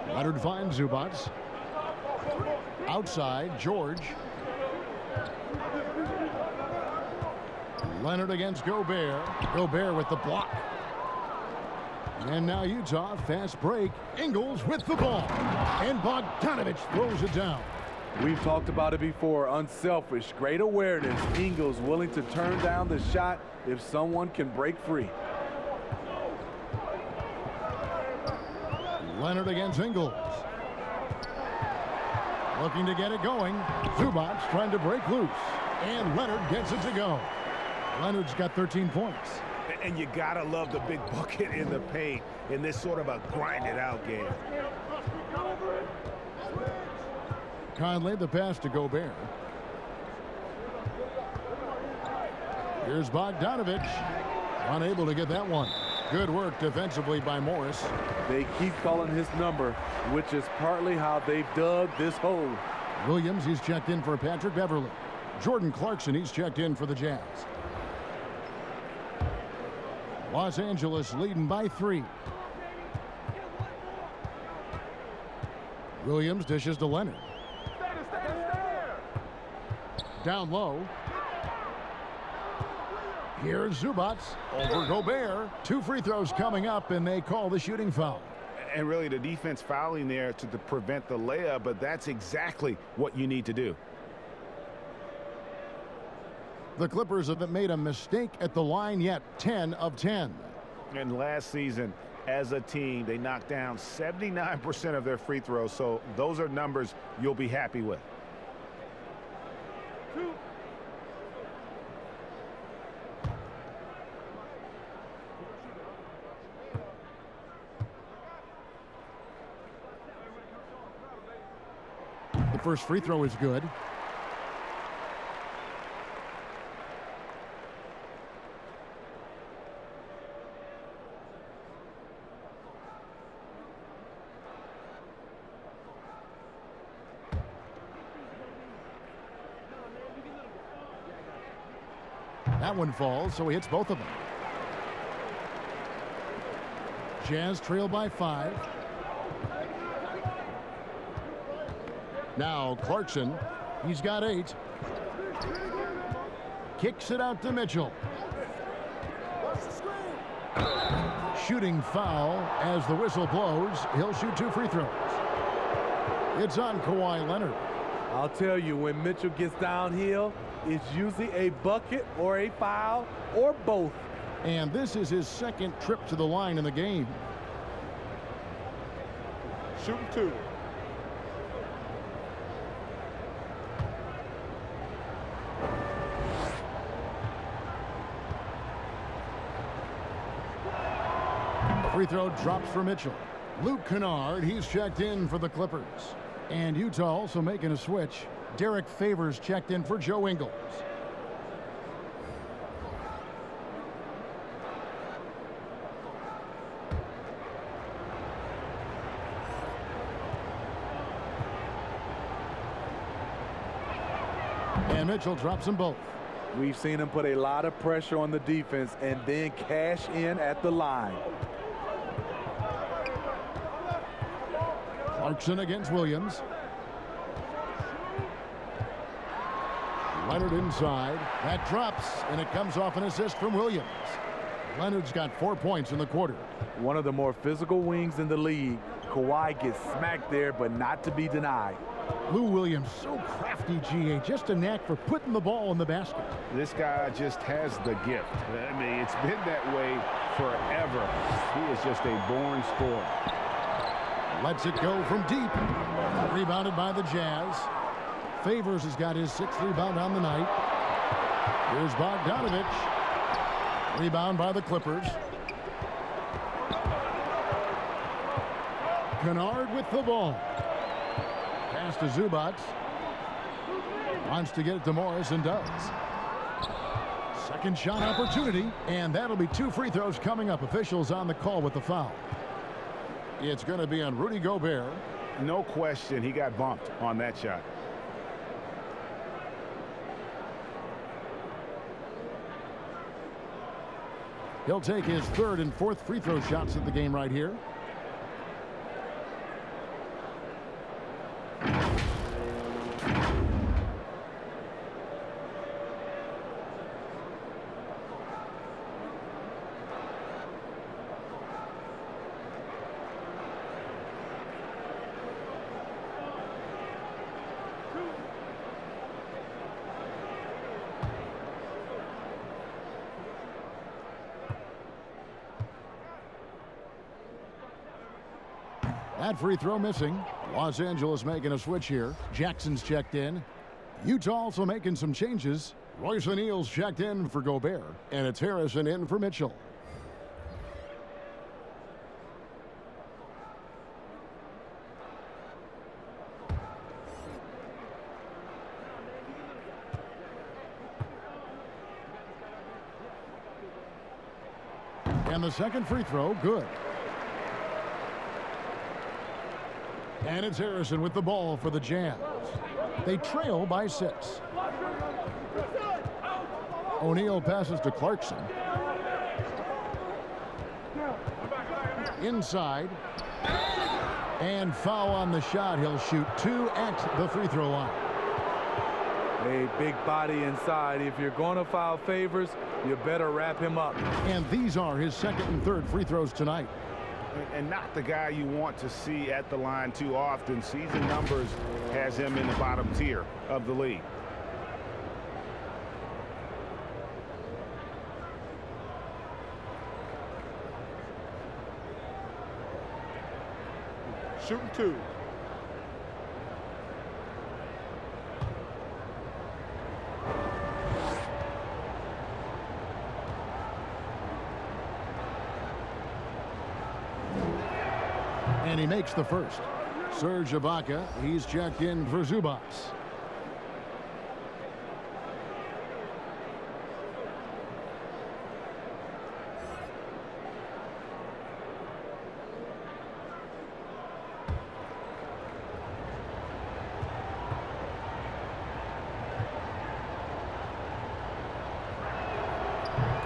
Leonard finds Zubats. Outside, George. Leonard against Gobert. Gobert with the block. And now Utah, fast break. Ingles with the ball. And Bogdanovich throws it down. We've talked about it before. Unselfish, great awareness. Ingles willing to turn down the shot if someone can break free. Leonard against Ingles. Looking to get it going. Zubats trying to break loose. And Leonard gets it to go. Leonard's got 13 points. And you got to love the big bucket in the paint in this sort of a grind-it-out game. Conley, the pass to Gobert. Here's Bogdanovich. Unable to get that one. Good work defensively by Morris. They keep calling his number, which is partly how they've dug this hole. Williams, he's checked in for Patrick Beverly. Jordan Clarkson, he's checked in for the Jazz. Los Angeles leading by 3. Williams dishes to Leonard. Down low. Here's Zubats over Gobert. 2 free throws coming up, and they call the shooting foul. And really the defense fouling there to prevent the layup, but that's exactly what you need to do. The Clippers haven't made a mistake at the line yet. 10 of 10. And last season, as a team, they knocked down 79% of their free throws, so those are numbers you'll be happy with. The first free throw is good. That one falls, so he hits both of them. Jazz trail by 5. Now Clarkson, he's got 8. Kicks it out to Mitchell. Shooting foul as the whistle blows. He'll shoot 2 free throws. It's on Kawhi Leonard. I'll tell you, when Mitchell gets downhill, it's usually a bucket or a foul or both. And this is his second trip to the line in the game. Shooting 2. free throw drops for Mitchell. Luke Kennard, he's checked in for the Clippers. And Utah also making a switch. Derek Favors checked in for Joe Ingles. And Mitchell drops them both. We've seen him put a lot of pressure on the defense and then cash in at the line. Clarkson against Williams. Leonard inside. That drops, and it comes off an assist from Williams. Leonard's got 4 points in the quarter. One of the more physical wings in the league. Kawhi gets smacked there, but not to be denied. Lou Williams, so crafty, GA. Just a knack for putting the ball in the basket. This guy just has the gift. I mean, it's been that way forever. He is just a born scorer. Lets it go from deep. Rebounded by the Jazz. Favors has got his 6th rebound on the night. Here's Bogdanovich. Rebound by the Clippers. Kennard with the ball. Pass to Zubac. Wants to get it to Morris and does. Second shot opportunity, and that'll be 2 free throws coming up. Officials on the call with the foul. It's going to be on Rudy Gobert. No question, he got bumped on that shot. He'll take his 3rd and 4th free throw shots of the game right here. That free throw missing. Los Angeles making a switch here. Jackson's checked in. Utah also making some changes. Royce O'Neal's checked in for Gobert, and it's Harrison in for Mitchell. And the second free throw, good. And it's Harrison with the ball for the Jazz. They trail by 6. O'Neal passes to Clarkson. Inside. And foul on the shot. He'll shoot 2 at the free throw line. A big body inside. If you're going to foul Favors, you better wrap him up. And these are his 2nd and 3rd free throws tonight. And not the guy you want to see at the line too often. Season numbers has him in the bottom tier of the league. Shooting 2. And he makes the first. Serge Ibaka, he's checked in for Zubac.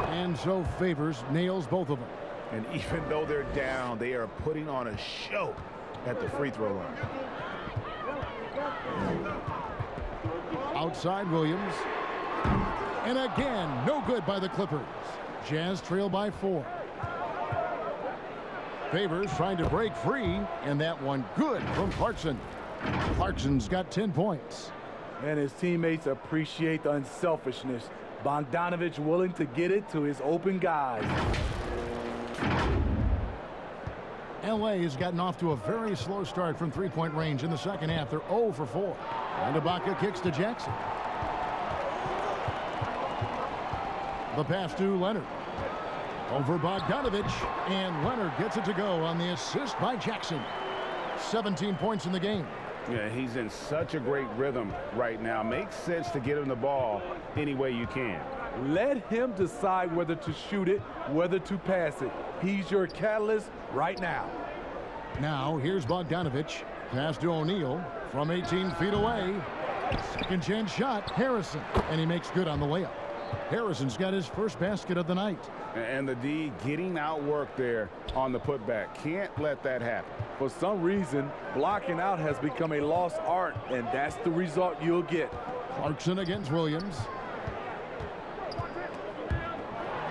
And so Favors nails both of them. And even though they're down, they are putting on a show at the free throw line. Outside Williams. And again, no good by the Clippers. Jazz trail by 4. Favors trying to break free, and that one good from Clarkson. Clarkson's got 10 points. And his teammates appreciate the unselfishness. Bogdanovich willing to get it to his open guys. LA has gotten off to a very slow start from 3-point range in the second half. They're 0 for 4. And Ibaka kicks to Jackson. The pass to Leonard. Over Bogdanovich, and Leonard gets it to go on the assist by Jackson. 17 points in the game. Yeah, he's in such a great rhythm right now. Makes sense to get him the ball any way you can. Let him decide whether to shoot it, whether to pass it. He's your catalyst right now. Now, here's Bogdanovich. Pass to O'Neal from 18 feet away. Second chance shot, Harrison, and he makes good on the layup. Harrison's got his first basket of the night. And the D getting outworked there on the putback. Can't let that happen. For some reason, blocking out has become a lost art, and that's the result you'll get. Clarkson against Williams.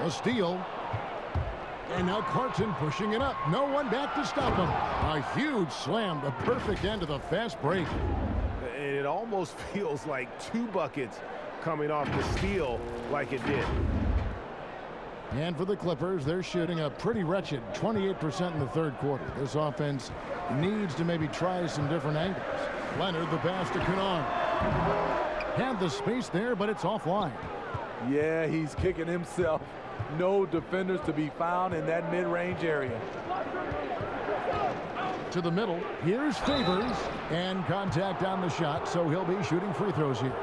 The steal. And now Clarkson pushing it up. No one back to stop him. A huge slam, the perfect end of the fast break. It almost feels like 2 buckets coming off the steal like it did. And for the Clippers, they're shooting a pretty wretched 28% in the third quarter. This offense needs to maybe try some different angles. Leonard, the pass to Kennard. Had the space there, but it's offline. Yeah, he's kicking himself. No defenders to be found in that mid-range area. To the middle. Here's Favors. And contact on the shot, so he'll be shooting free throws here.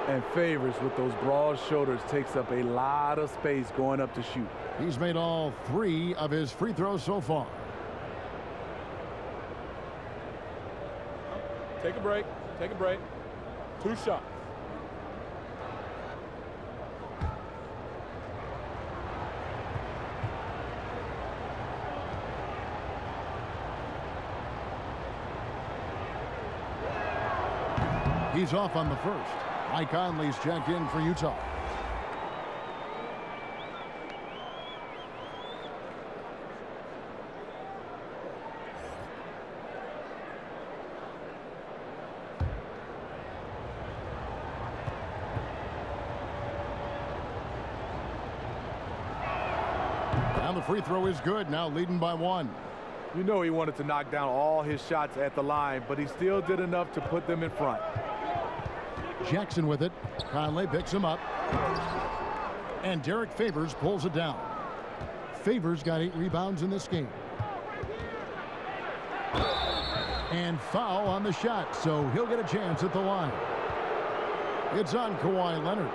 And Favors with those broad shoulders takes up a lot of space going up to shoot. He's made all 3 of his free throws so far. Take a break. Take a break. 2 shots. He's off on the first. Mike Conley's checked in for Utah. Now the free throw is good, now leading by 1. You know he wanted to knock down all his shots at the line, but he still did enough to put them in front. Jackson with it. Conley picks him up. And Derek Favors pulls it down. Favors got 8 rebounds in this game. And foul on the shot, so he'll get a chance at the line. It's on Kawhi Leonard.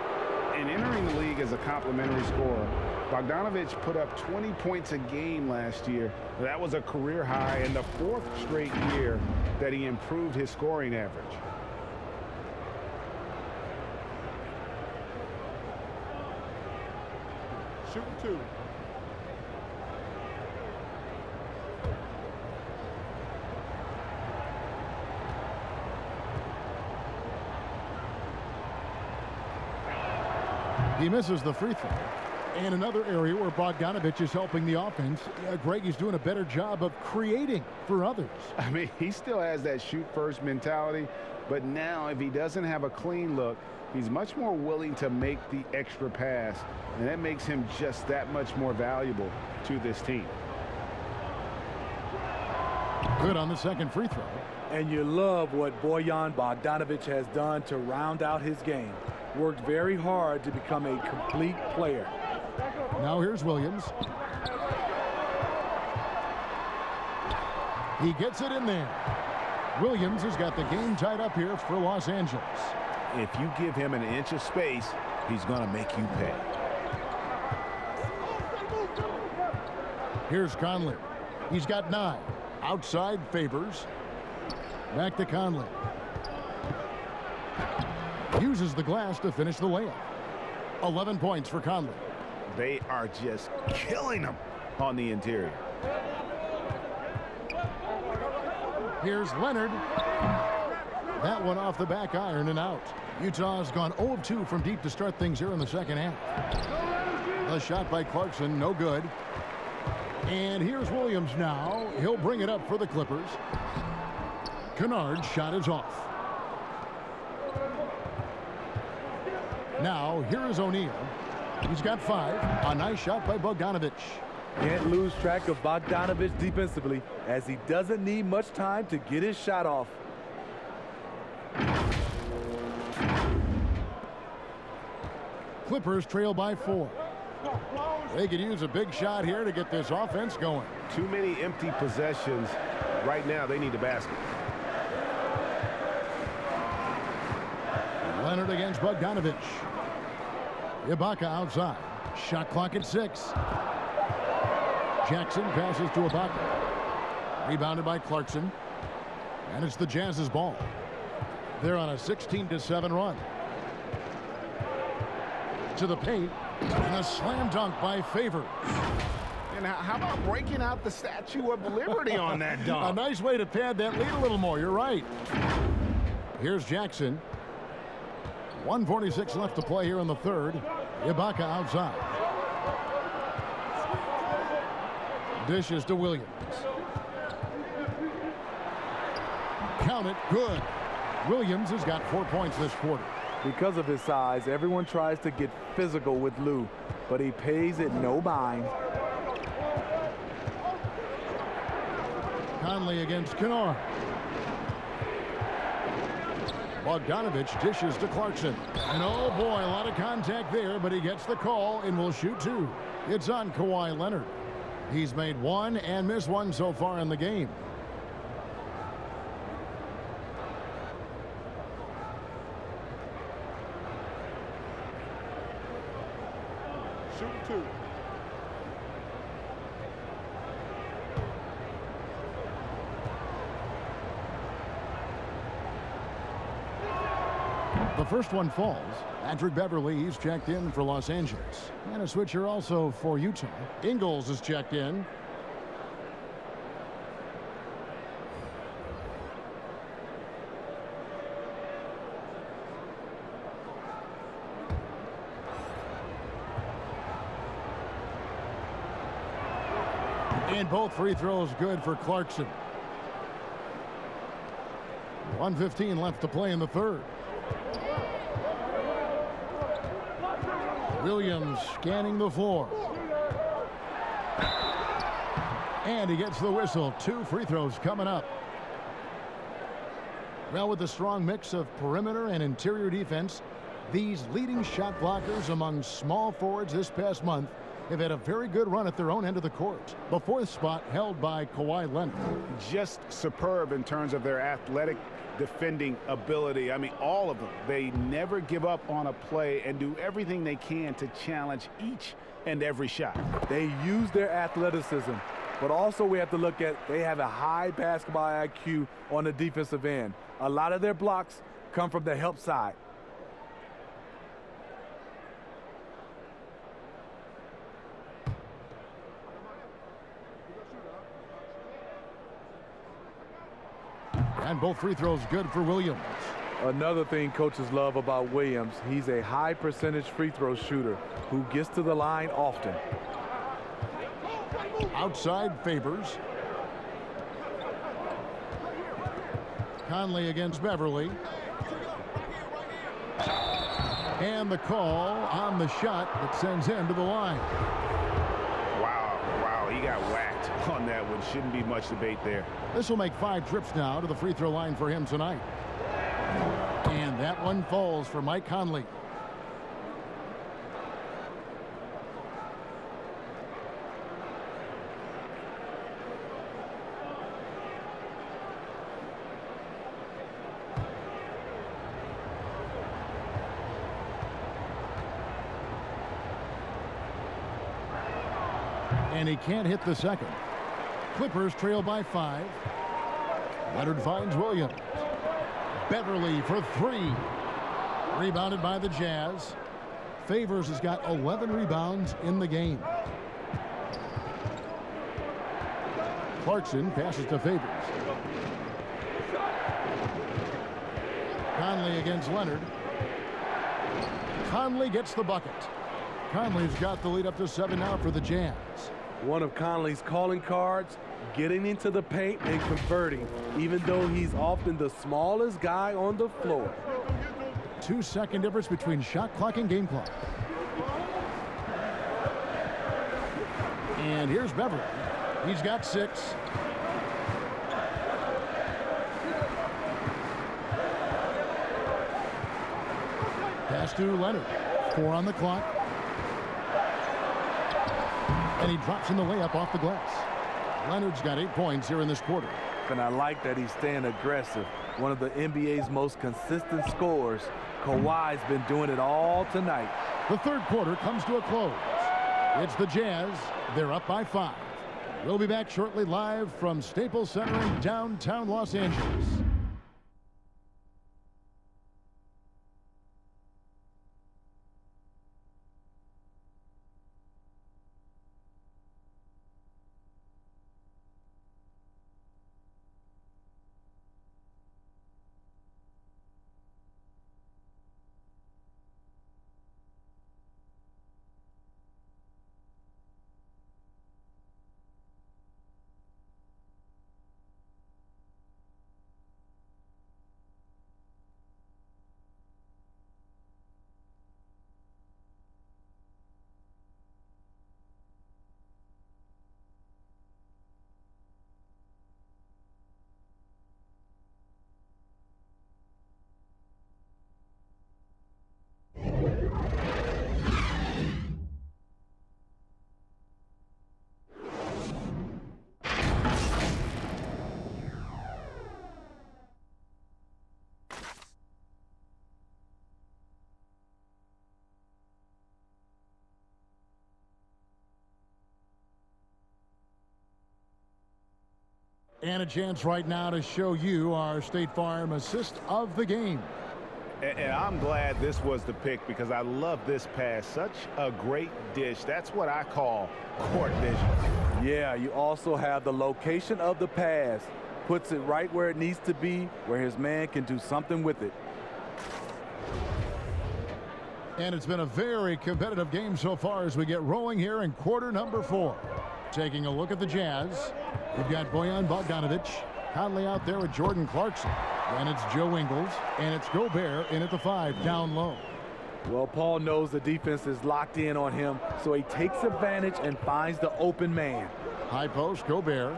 And entering the league as a complimentary scorer, Bogdanovich put up 20 points a game last year. That was a career high and the 4th straight year that he improved his scoring average. Shooting 2. He misses the free throw. And another area where Bogdanovich is helping the offense. Greg is doing a better job of creating for others. I mean, he still has that shoot-first mentality, but now if he doesn't have a clean look, he's much more willing to make the extra pass, and that makes him just that much more valuable to this team. Good on the second free throw. And you love what Bojan Bogdanovich has done to round out his game. Worked very hard to become a complete player. Now here's Williams. He gets it in there. Williams has got the game tied up here for Los Angeles. If you give him an inch of space, he's going to make you pay. Here's Conley. He's got 9. Outside Favors. Back to Conley. Uses the glass to finish the layup. 11 points for Conley. They are just killing him on the interior. Here's Leonard. That one off the back iron and out. Utah's gone 0 of 2 from deep to start things here in the second half. The shot by Clarkson, no good. And here's Williams now. He'll bring it up for the Clippers. Kennard's shot is off. Now, here is O'Neal. He's got 5. A nice shot by Bogdanovich. Can't lose track of Bogdanovich defensively, as he doesn't need much time to get his shot off. Clippers trail by 4. They could use a big shot here to get this offense going. Too many empty possessions. Right now, they need a basket. Leonard against Bogdanovich. Ibaka outside. Shot clock at 6. Jackson passes to Ibaka. Rebounded by Clarkson. And it's the Jazz's ball. They're on a 16-7 run. To the paint. And a slam dunk by Favors. And how about breaking out the Statue of Liberty on that dunk? A nice way to pad that lead a little more. You're right. Here's Jackson. 1:46 left to play here in the third. Ibaka outside. Dishes to Williams. Count it. Good. Williams has got 4 points this quarter. Because of his size, everyone tries to get physical with Lou, but he pays it no mind. Conley against Kennard. Bogdanovich dishes to Clarkson. And oh boy, a lot of contact there, but he gets the call and will shoot 2. It's on Kawhi Leonard. He's made 1 and missed 1 so far in the game. Shoot 2. The first one falls. Patrick Beverly, he's checked in for Los Angeles. And a switcher also for Utah. Ingles is checked in. And both free throws good for Clarkson. 1:15 left to play in the third. Williams scanning the floor. And he gets the whistle. 2 free throws coming up. Well, with a strong mix of perimeter and interior defense, these leading shot blockers among small forwards this past month have had a very good run at their own end of the court. The 4th spot held by Kawhi Leonard. Just superb in terms of their athletic defending ability. I mean, all of them. They never give up on a play and do everything they can to challenge each and every shot. They use their athleticism, but also we have to look at they have a high basketball IQ on the defensive end. A lot of their blocks come from the help side. And both free throws good for Williams. Another thing coaches love about Williams, he's a high percentage free throw shooter who gets to the line often. Outside Favors. Conley against Beverly. And the call on the shot that sends him to the line. Wow, he got whacked on that one. Shouldn't be much debate there. This will make 5 trips now to the free throw line for him tonight. And that one falls for Mike Conley. And he can't hit the second. Clippers trail by 5. Leonard finds Williams. Beverly for 3. Rebounded by the Jazz. Favors has got 11 rebounds in the game. Clarkson passes to Favors. Conley against Leonard. Conley gets the bucket. Conley's got the lead up to 7 now for the Jazz. One of Conley's calling cards, getting into the paint and converting, even though he's often the smallest guy on the floor. 2-second difference between shot clock and game clock. And here's Beverly. He's got 6. Pass to Leonard. 4 on the clock. And he drops in the layup off the glass. Leonard's got 8 points here in this quarter. And I like that he's staying aggressive. One of the NBA's most consistent scorers. Kawhi's been doing it all tonight. The third quarter comes to a close. It's the Jazz. They're up by 5. We'll be back shortly live from Staples Center in downtown Los Angeles. And a chance right now to show you our State Farm assist of the game. And I'm glad this was the pick because I love this pass. Such a great dish. That's what I call court vision. Yeah, you also have the location of the pass. Puts it right where it needs to be, where his man can do something with it. And it's been a very competitive game so far as we get rolling here in quarter number 4. Taking a look at the Jazz, we've got Bojan Bogdanovic, Conley out there with Jordan Clarkson. Then it's Joe Ingles, and it's Gobert in at the 5, down low. Well, Paul knows the defense is locked in on him, so he takes advantage and finds the open man. High post, Gobert.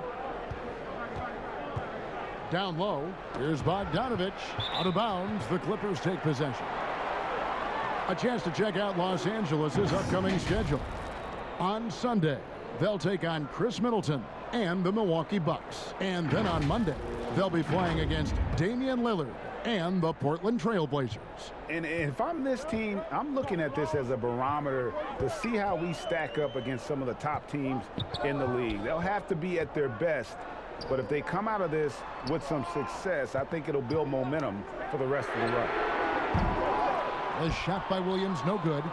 Down low, here's Bogdanovic. Out of bounds, the Clippers take possession. A chance to check out Los Angeles' upcoming schedule. On Sunday, they'll take on Chris Middleton and the Milwaukee Bucks. And then on Monday, they'll be playing against Damian Lillard and the Portland Trail Blazers. And if I'm this team, I'm looking at this as a barometer to see how we stack up against some of the top teams in the league. They'll have to be at their best, but if they come out of this with some success, I think it'll build momentum for the rest of the run. The shot by Williams, no good.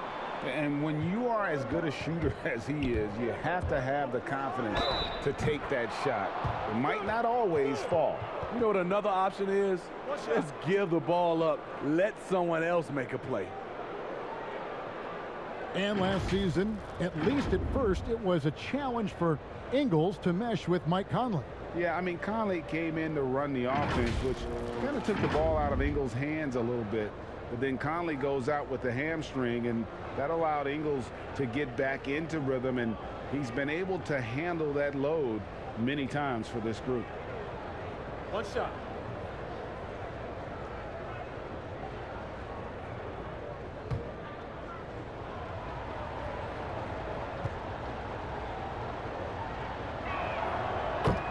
And when you are as good a shooter as he is, you have to have the confidence to take that shot. It might not always fall. You know what another option is? Just give the ball up. Let someone else make a play. And last season, at least at first, it was a challenge for Ingles to mesh with Mike Conley. Yeah, I mean, Conley came in to run the offense, which kind of took the ball out of Ingles' hands a little bit. But then Conley goes out with the hamstring, and that allowed Ingles to get back into rhythm, and he's been able to handle that load many times for this group. One shot.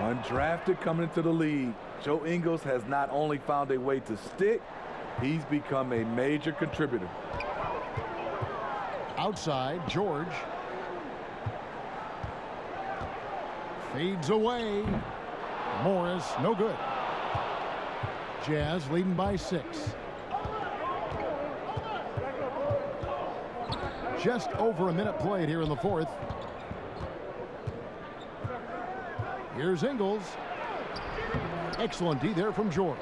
Undrafted coming into the league, Joe Ingles has not only found a way to stick, he's become a major contributor. Outside, George. Fades away. Morris, no good. Jazz leading by 6. Just over a minute played here in the 4th. Here's Ingles. Excellent D there from George.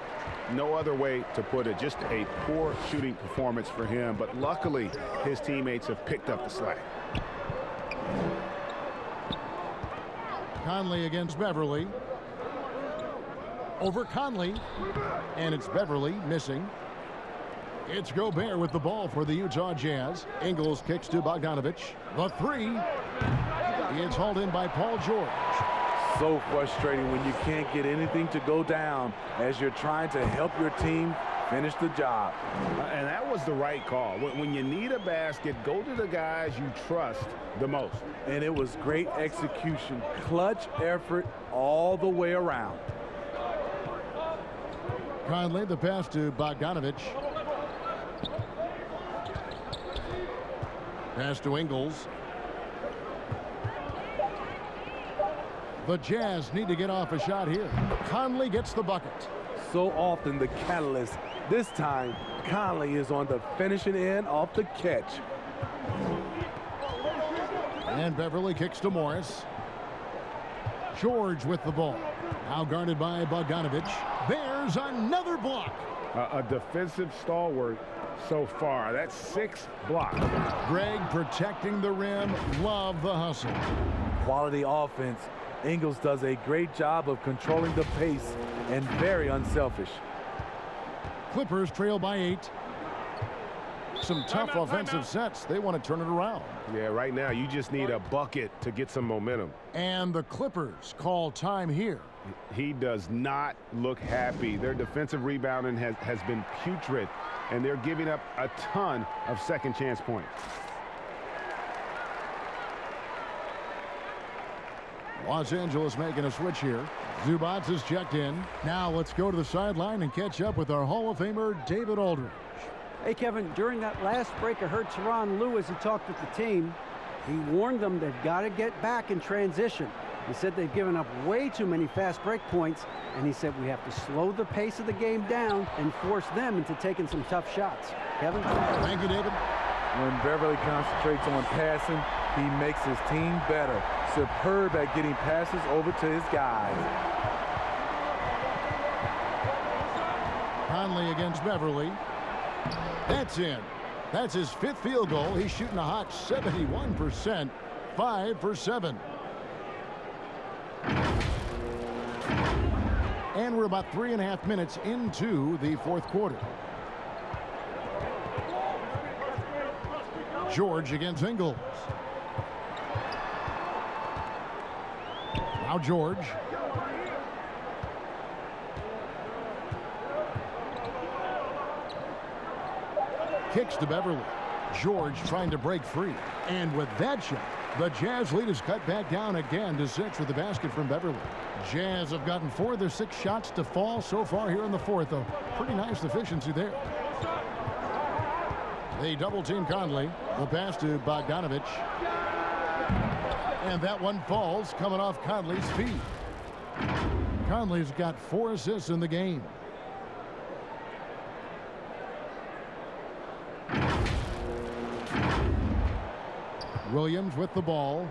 No other way to put it. Just a poor shooting performance for him, but luckily his teammates have picked up the slack. Conley against Beverly. Over Conley, and it's Beverly missing. It's Gobert with the ball for the Utah Jazz. Ingles kicks to Bogdanovic. The 3. It's hauled in by Paul George. So frustrating when you can't get anything to go down as you're trying to help your team finish the job. And that was the right call. When you need a basket, go to the guys you trust the most. And it was great execution. Clutch effort all the way around. Conley, the pass to Bogdanovich. Pass to Ingles. The Jazz need to get off a shot here. Conley gets the bucket. So often the catalyst. This time, Conley is on the finishing end off the catch. And Beverly kicks to Morris. George with the ball. Now guarded by Bogdanovich. There's another block. A defensive stalwart so far. That's 6 blocks. Greg protecting the rim. Love the hustle. Quality offense. Ingles does a great job of controlling the pace and very unselfish. Clippers trail by 8. Some tough offensive sets. They want to turn it around. Yeah, right now you just need a bucket to get some momentum. And the Clippers call time here. He does not look happy. Their defensive rebounding has been putrid, and they're giving up a ton of second chance points. Los Angeles making a switch here. Zubac is checked in. Now let's go to the sideline and catch up with our Hall of Famer, David Aldridge. Hey, Kevin, during that last break, I heard Tyronn Lue as he talked with the team. He warned them they've got to get back in transition. He said they've given up way too many fast break points, and he said we have to slow the pace of the game down and force them into taking some tough shots. Kevin? Thank you, David. When Beverly concentrates on passing, he makes his team better. Superb at getting passes over to his guys. Conley against Beverly. That's in. That's his 5th field goal. He's shooting a hot 71%. 5 for 7. And we're about 3.5 minutes into the 4th quarter. George against Ingles. Now George. Kicks to Beverly. George trying to break free. And with that shot, the Jazz lead is cut back down again to 6 with the basket from Beverly. Jazz have gotten 4 of their 6 shots to fall so far here in the 4th, though. Pretty nice efficiency there. They double team Conley. The pass to Bogdanovich. And that one falls, coming off Conley's feet. Conley's got 4 assists in the game. Williams with the ball.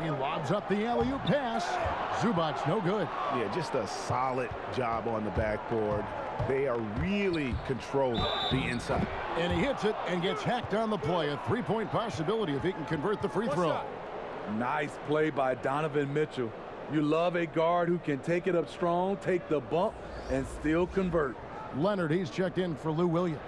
He lobs up the alley-oop pass. Zubac no good. Yeah, just a solid job on the backboard. They are really controlling the inside. And he hits it and gets hacked on the play. A 3-point possibility if he can convert the free throw. Nice play by Donovan Mitchell. You love a guard who can take it up strong, take the bump, and still convert. Leonard, he's checked in for Lou Williams.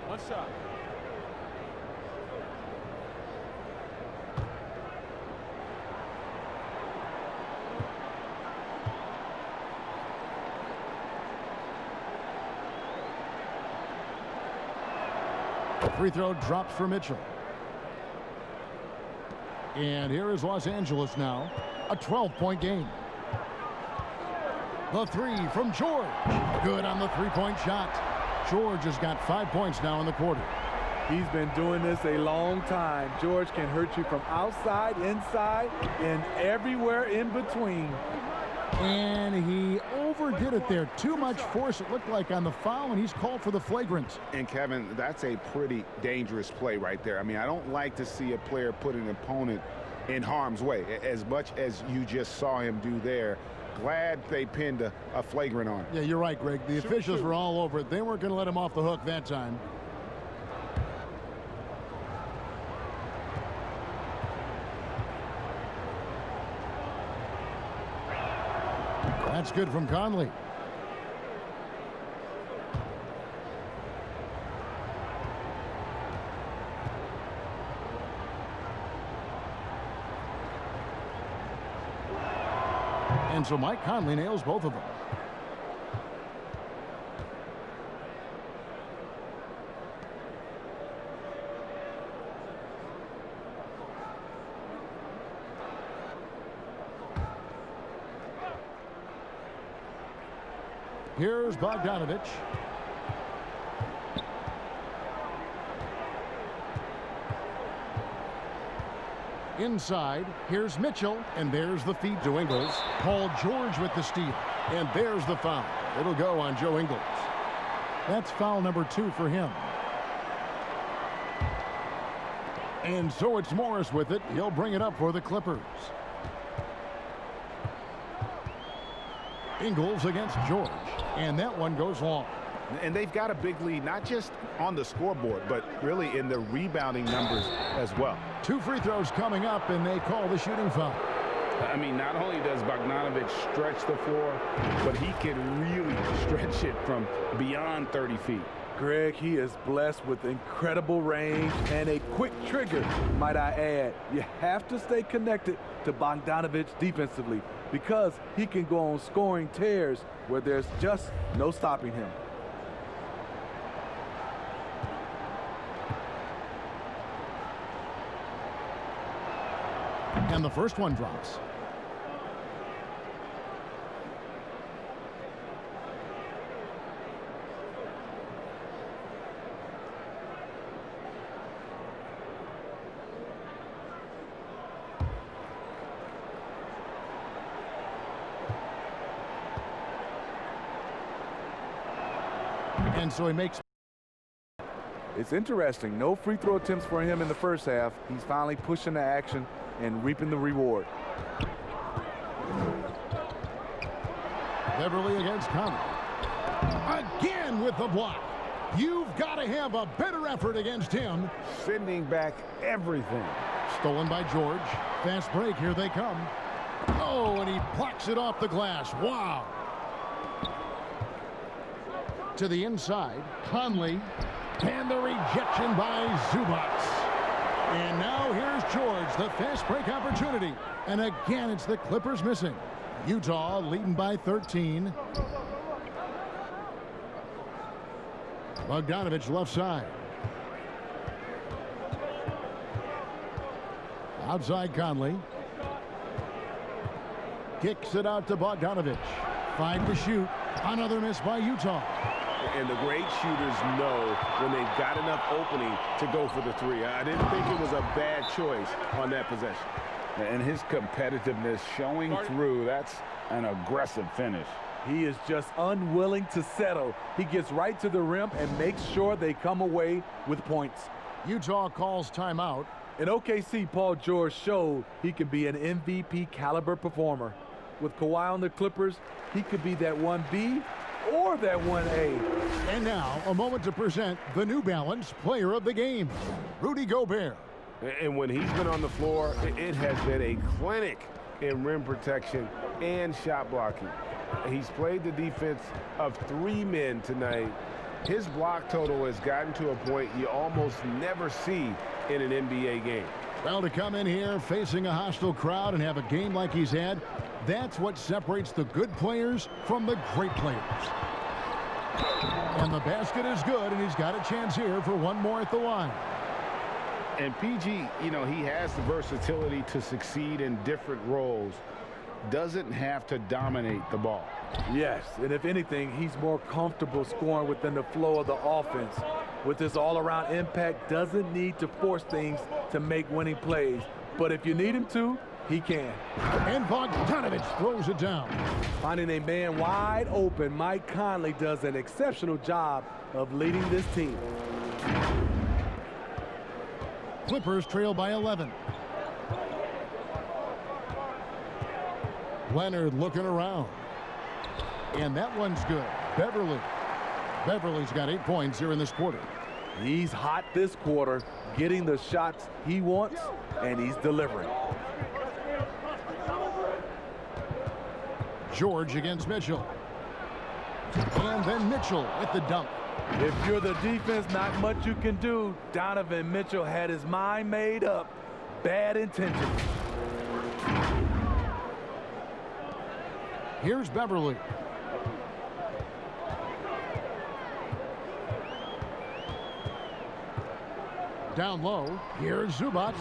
One shot. Free throw drops for Mitchell. And here is Los Angeles now. A 12-point game. The 3 from George. Good on the 3-point shot. George has got 5 points now in the quarter. He's been doing this a long time. George can hurt you from outside, inside, and everywhere in between. And he overdid it there. Too much force, it looked like, on the foul, and he's called for the flagrant. And, Kevin, that's a pretty dangerous play right there. I mean, I don't like to see a player put an opponent in harm's way, as much as you just saw him do there. Glad they pinned a flagrant on him. Yeah, you're right, Greg. The officials were all over it. They weren't going to let him off the hook that time. That's good from Conley. And so Mike Conley nails both of them. Here's Bogdanovich. Inside, here's Mitchell, and there's the feed to Ingles. Paul George with the steal, and there's the foul. It'll go on Joe Ingles. That's foul number 2 for him. And so it's Morris with it. He'll bring it up for the Clippers. Ingles against George, and that one goes long. And they've got a big lead, not just on the scoreboard, but really in the rebounding numbers as well. 2 free throws coming up, and they call the shooting foul. I mean, not only does Bogdanovich stretch the floor, but he can really stretch it from beyond 30 feet. Greg, he is blessed with incredible range and a quick trigger, might I add. You have to stay connected to Bogdanovich defensively because he can go on scoring tears where there's just no stopping him. And the first one drops. And so he makes. It's interesting. No free throw attempts for him in the first half. He's finally pushing the action and reaping the reward. Beverly against Conley. Again with the block. You've got to have a better effort against him. Sending back everything. Stolen by George. Fast break. Here they come. Oh, and he plucks it off the glass. Wow. To the inside. Conley. And the rejection by Zubac. And now here's George, the fast break opportunity. And again, it's the Clippers missing. Utah leading by 13. Bogdanovich left side. Outside Conley. Kicks it out to Bogdanovich. 5 to shoot. Another miss by Utah. And the great shooters know when they've got enough opening to go for the 3. I didn't think it was a bad choice on that possession. And his competitiveness showing through. That's an aggressive finish. He is just unwilling to settle. He gets right to the rim and makes sure they come away with points. Utah calls timeout. In OKC, Paul George showed he could be an MVP caliber performer. With Kawhi on the Clippers, he could be that 1B or that 1A. And now, a moment to present the New Balance Player of the Game, Rudy Gobert. And when he's been on the floor, it has been a clinic in rim protection and shot blocking. He's played the defense of 3 men tonight. His block total has gotten to a point you almost never see in an NBA game. Well, to come in here facing a hostile crowd and have a game like he's had, that's what separates the good players from the great players. And the basket is good, and he's got a chance here for one more at the line. And PG, you know, he has the versatility to succeed in different roles. Doesn't have to dominate the ball. Yes, and if anything, he's more comfortable scoring within the flow of the offense. With his all-around impact, doesn't need to force things to make winning plays. But if you need him to, he can. And Bogdanovich throws it down. Finding a man wide open, Mike Conley does an exceptional job of leading this team. Clippers trail by 11. Leonard looking around. And that one's good. Beverly's got 8 points here in this quarter. He's hot this quarter, getting the shots he wants, and he's delivering. George against Mitchell. And then Mitchell with the dunk. If you're the defense, not much you can do. Donovan Mitchell had his mind made up. Bad intentions. Here's Beverly. Down low, here's Zubats.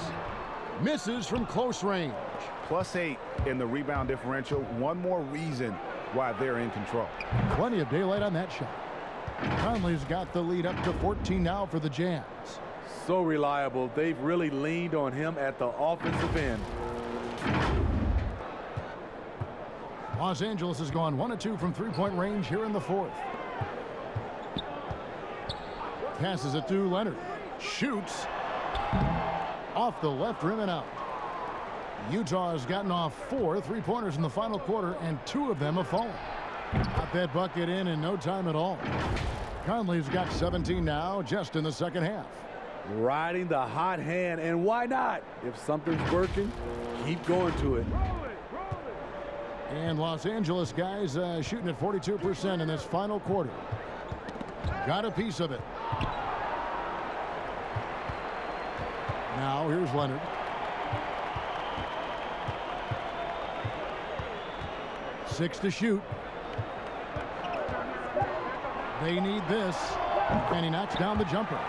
Misses from close range. +8 in the rebound differential. One more reason why they're in control. Plenty of daylight on that shot. Conley's got the lead up to 14 now for the Jazz. So reliable. They've really leaned on him at the offensive end. Los Angeles has gone 1 of 2 from three-point range here in the fourth. Passes it to Leonard. Shoots. Off the left rim and out. Utah has gotten off 4 three-pointers in the final quarter, and 2 of them have fallen. Got that bucket in no time at all. Conley's got 17 now, just in the second half. Riding the hot hand, and why not? If something's working, keep going to it. And Los Angeles guys shooting at 42% in this final quarter. Got a piece of it. Now here's Leonard. Six to shoot. They need this. And he knocks down the jumper.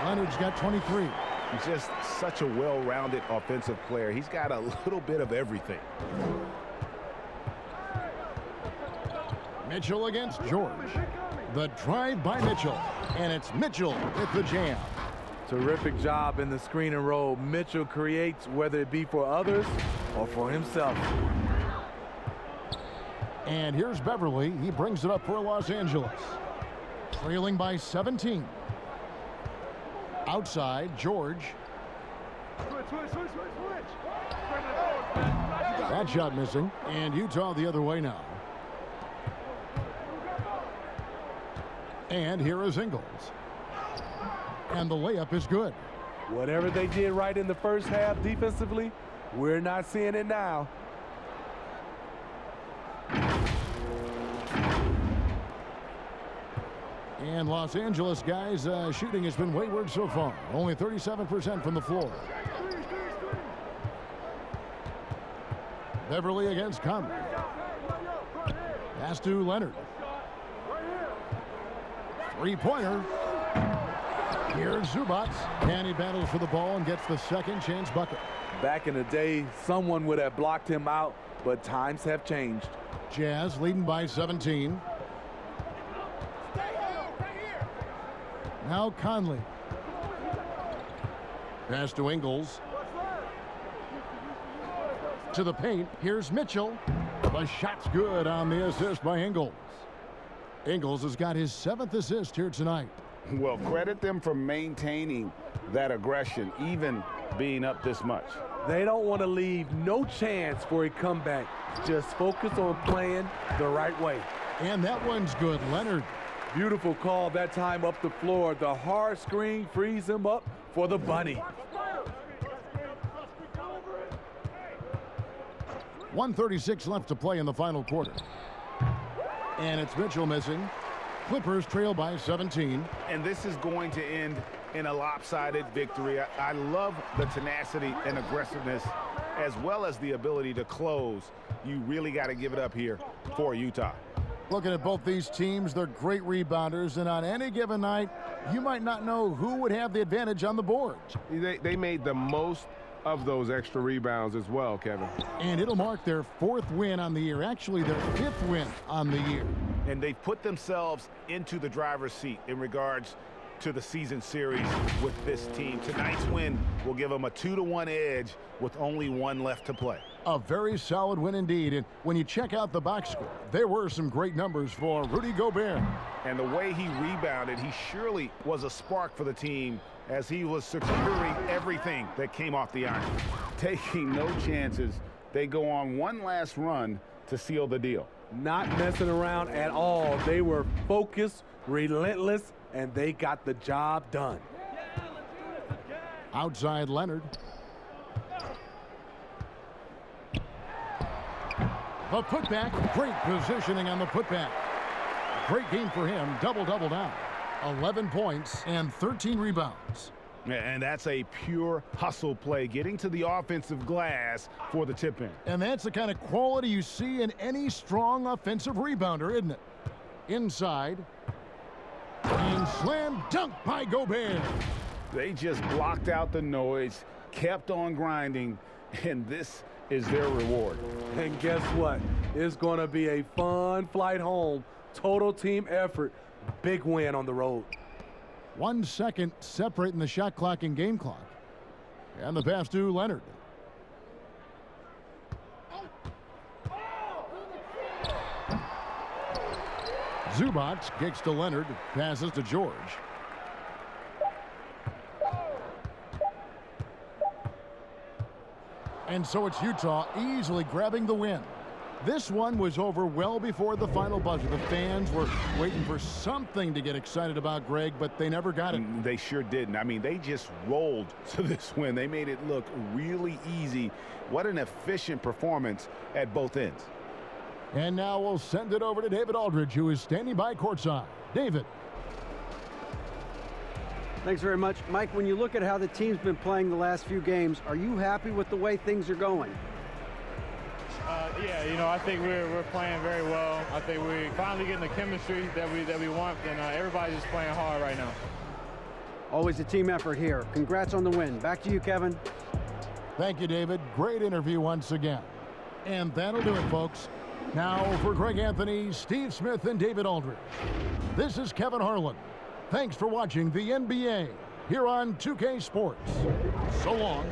Leonard's got 23. He's just such a well-rounded offensive player. He's got a little bit of everything. Mitchell against George. The drive by Mitchell. And it's Mitchell with the jam. Terrific job in the screen and roll. Mitchell creates, whether it be for others or for himself. And here's Beverly. He brings it up for Los Angeles. Trailing by 17. Outside, George. That shot missing. And Utah the other way now. And here is Ingles. And the layup is good. Whatever they did right in the first half defensively, we're not seeing it now. And Los Angeles guys, shooting has been wayward so far. Only 37% from the floor. Beverly against Conley. Pass to Leonard. Three-pointer. Here's Zubats. And he battles for the ball and gets the second chance bucket. Back in the day, someone would have blocked him out, but times have changed. Jazz leading by 17. Now Conley. Pass to Ingles. To the paint. Here's Mitchell. The shot's good on the assist by Ingles. Ingles has got his 7th assist here tonight. Well, credit them for maintaining that aggression, even being up this much. They don't want to leave no chance for a comeback. Just focus on playing the right way. And that one's good. Leonard. Beautiful call that time up the floor. The hard screen frees him up for the bunny. 1:36 left to play in the final quarter. And it's Mitchell missing. Clippers trail by 17. And this is going to end in a lopsided victory. I love the tenacity and aggressiveness as well as the ability to close. You really got to give it up here for Utah. Looking at both these teams, they're great rebounders, and on any given night, you might not know who would have the advantage on the boards. They made the most of those extra rebounds as well, Kevin. And it'll mark their 4th win on the year, actually their 5th win on the year. And they've put themselves into the driver's seat in regards to the season series with this team. Tonight's win will give them a 2-1 edge with only 1 left to play. A very solid win indeed. And when you check out the box score, there were some great numbers for Rudy Gobert. And the way he rebounded, he surely was a spark for the team as he was securing everything that came off the iron. Taking no chances, they go on one last run to seal the deal. Not messing around at all. They were focused, relentless, and they got the job done. Outside Leonard. The putback, great positioning on the putback. Great game for him, double-double down. 11 points and 13 rebounds. And that's a pure hustle play, getting to the offensive glass for the tip-in. And that's the kind of quality you see in any strong offensive rebounder, isn't it? Inside. And slam dunk by Gobert. They just blocked out the noise, kept on grinding, and this is their reward. And guess what? It's going to be a fun flight home. Total team effort. Big win on the road. 1 second separating the shot clock and game clock. And the pass to Leonard. Zubac kicks to Leonard, passes to George. And so it's Utah easily grabbing the win. This one was over well before the final buzzer. The fans were waiting for something to get excited about, Greg, but they never got it. They sure didn't. I mean, they just rolled to this win. They made it look really easy. What an efficient performance at both ends. And now we'll send it over to David Aldridge, who is standing by courtside. David. Thanks very much. Mike, when you look at how the team's been playing the last few games, are you happy with the way things are going? Yeah, you know, I think we're playing very well. I think we're finally getting the chemistry that we want, and everybody's just playing hard right now. Always a team effort here. Congrats on the win. Back to you, Kevin. Thank you, David. Great interview once again. And that'll do it, folks. Now for Greg Anthony, Steve Smith, and David Aldridge. This is Kevin Harlan. Thanks for watching the NBA here on 2K Sports. So long.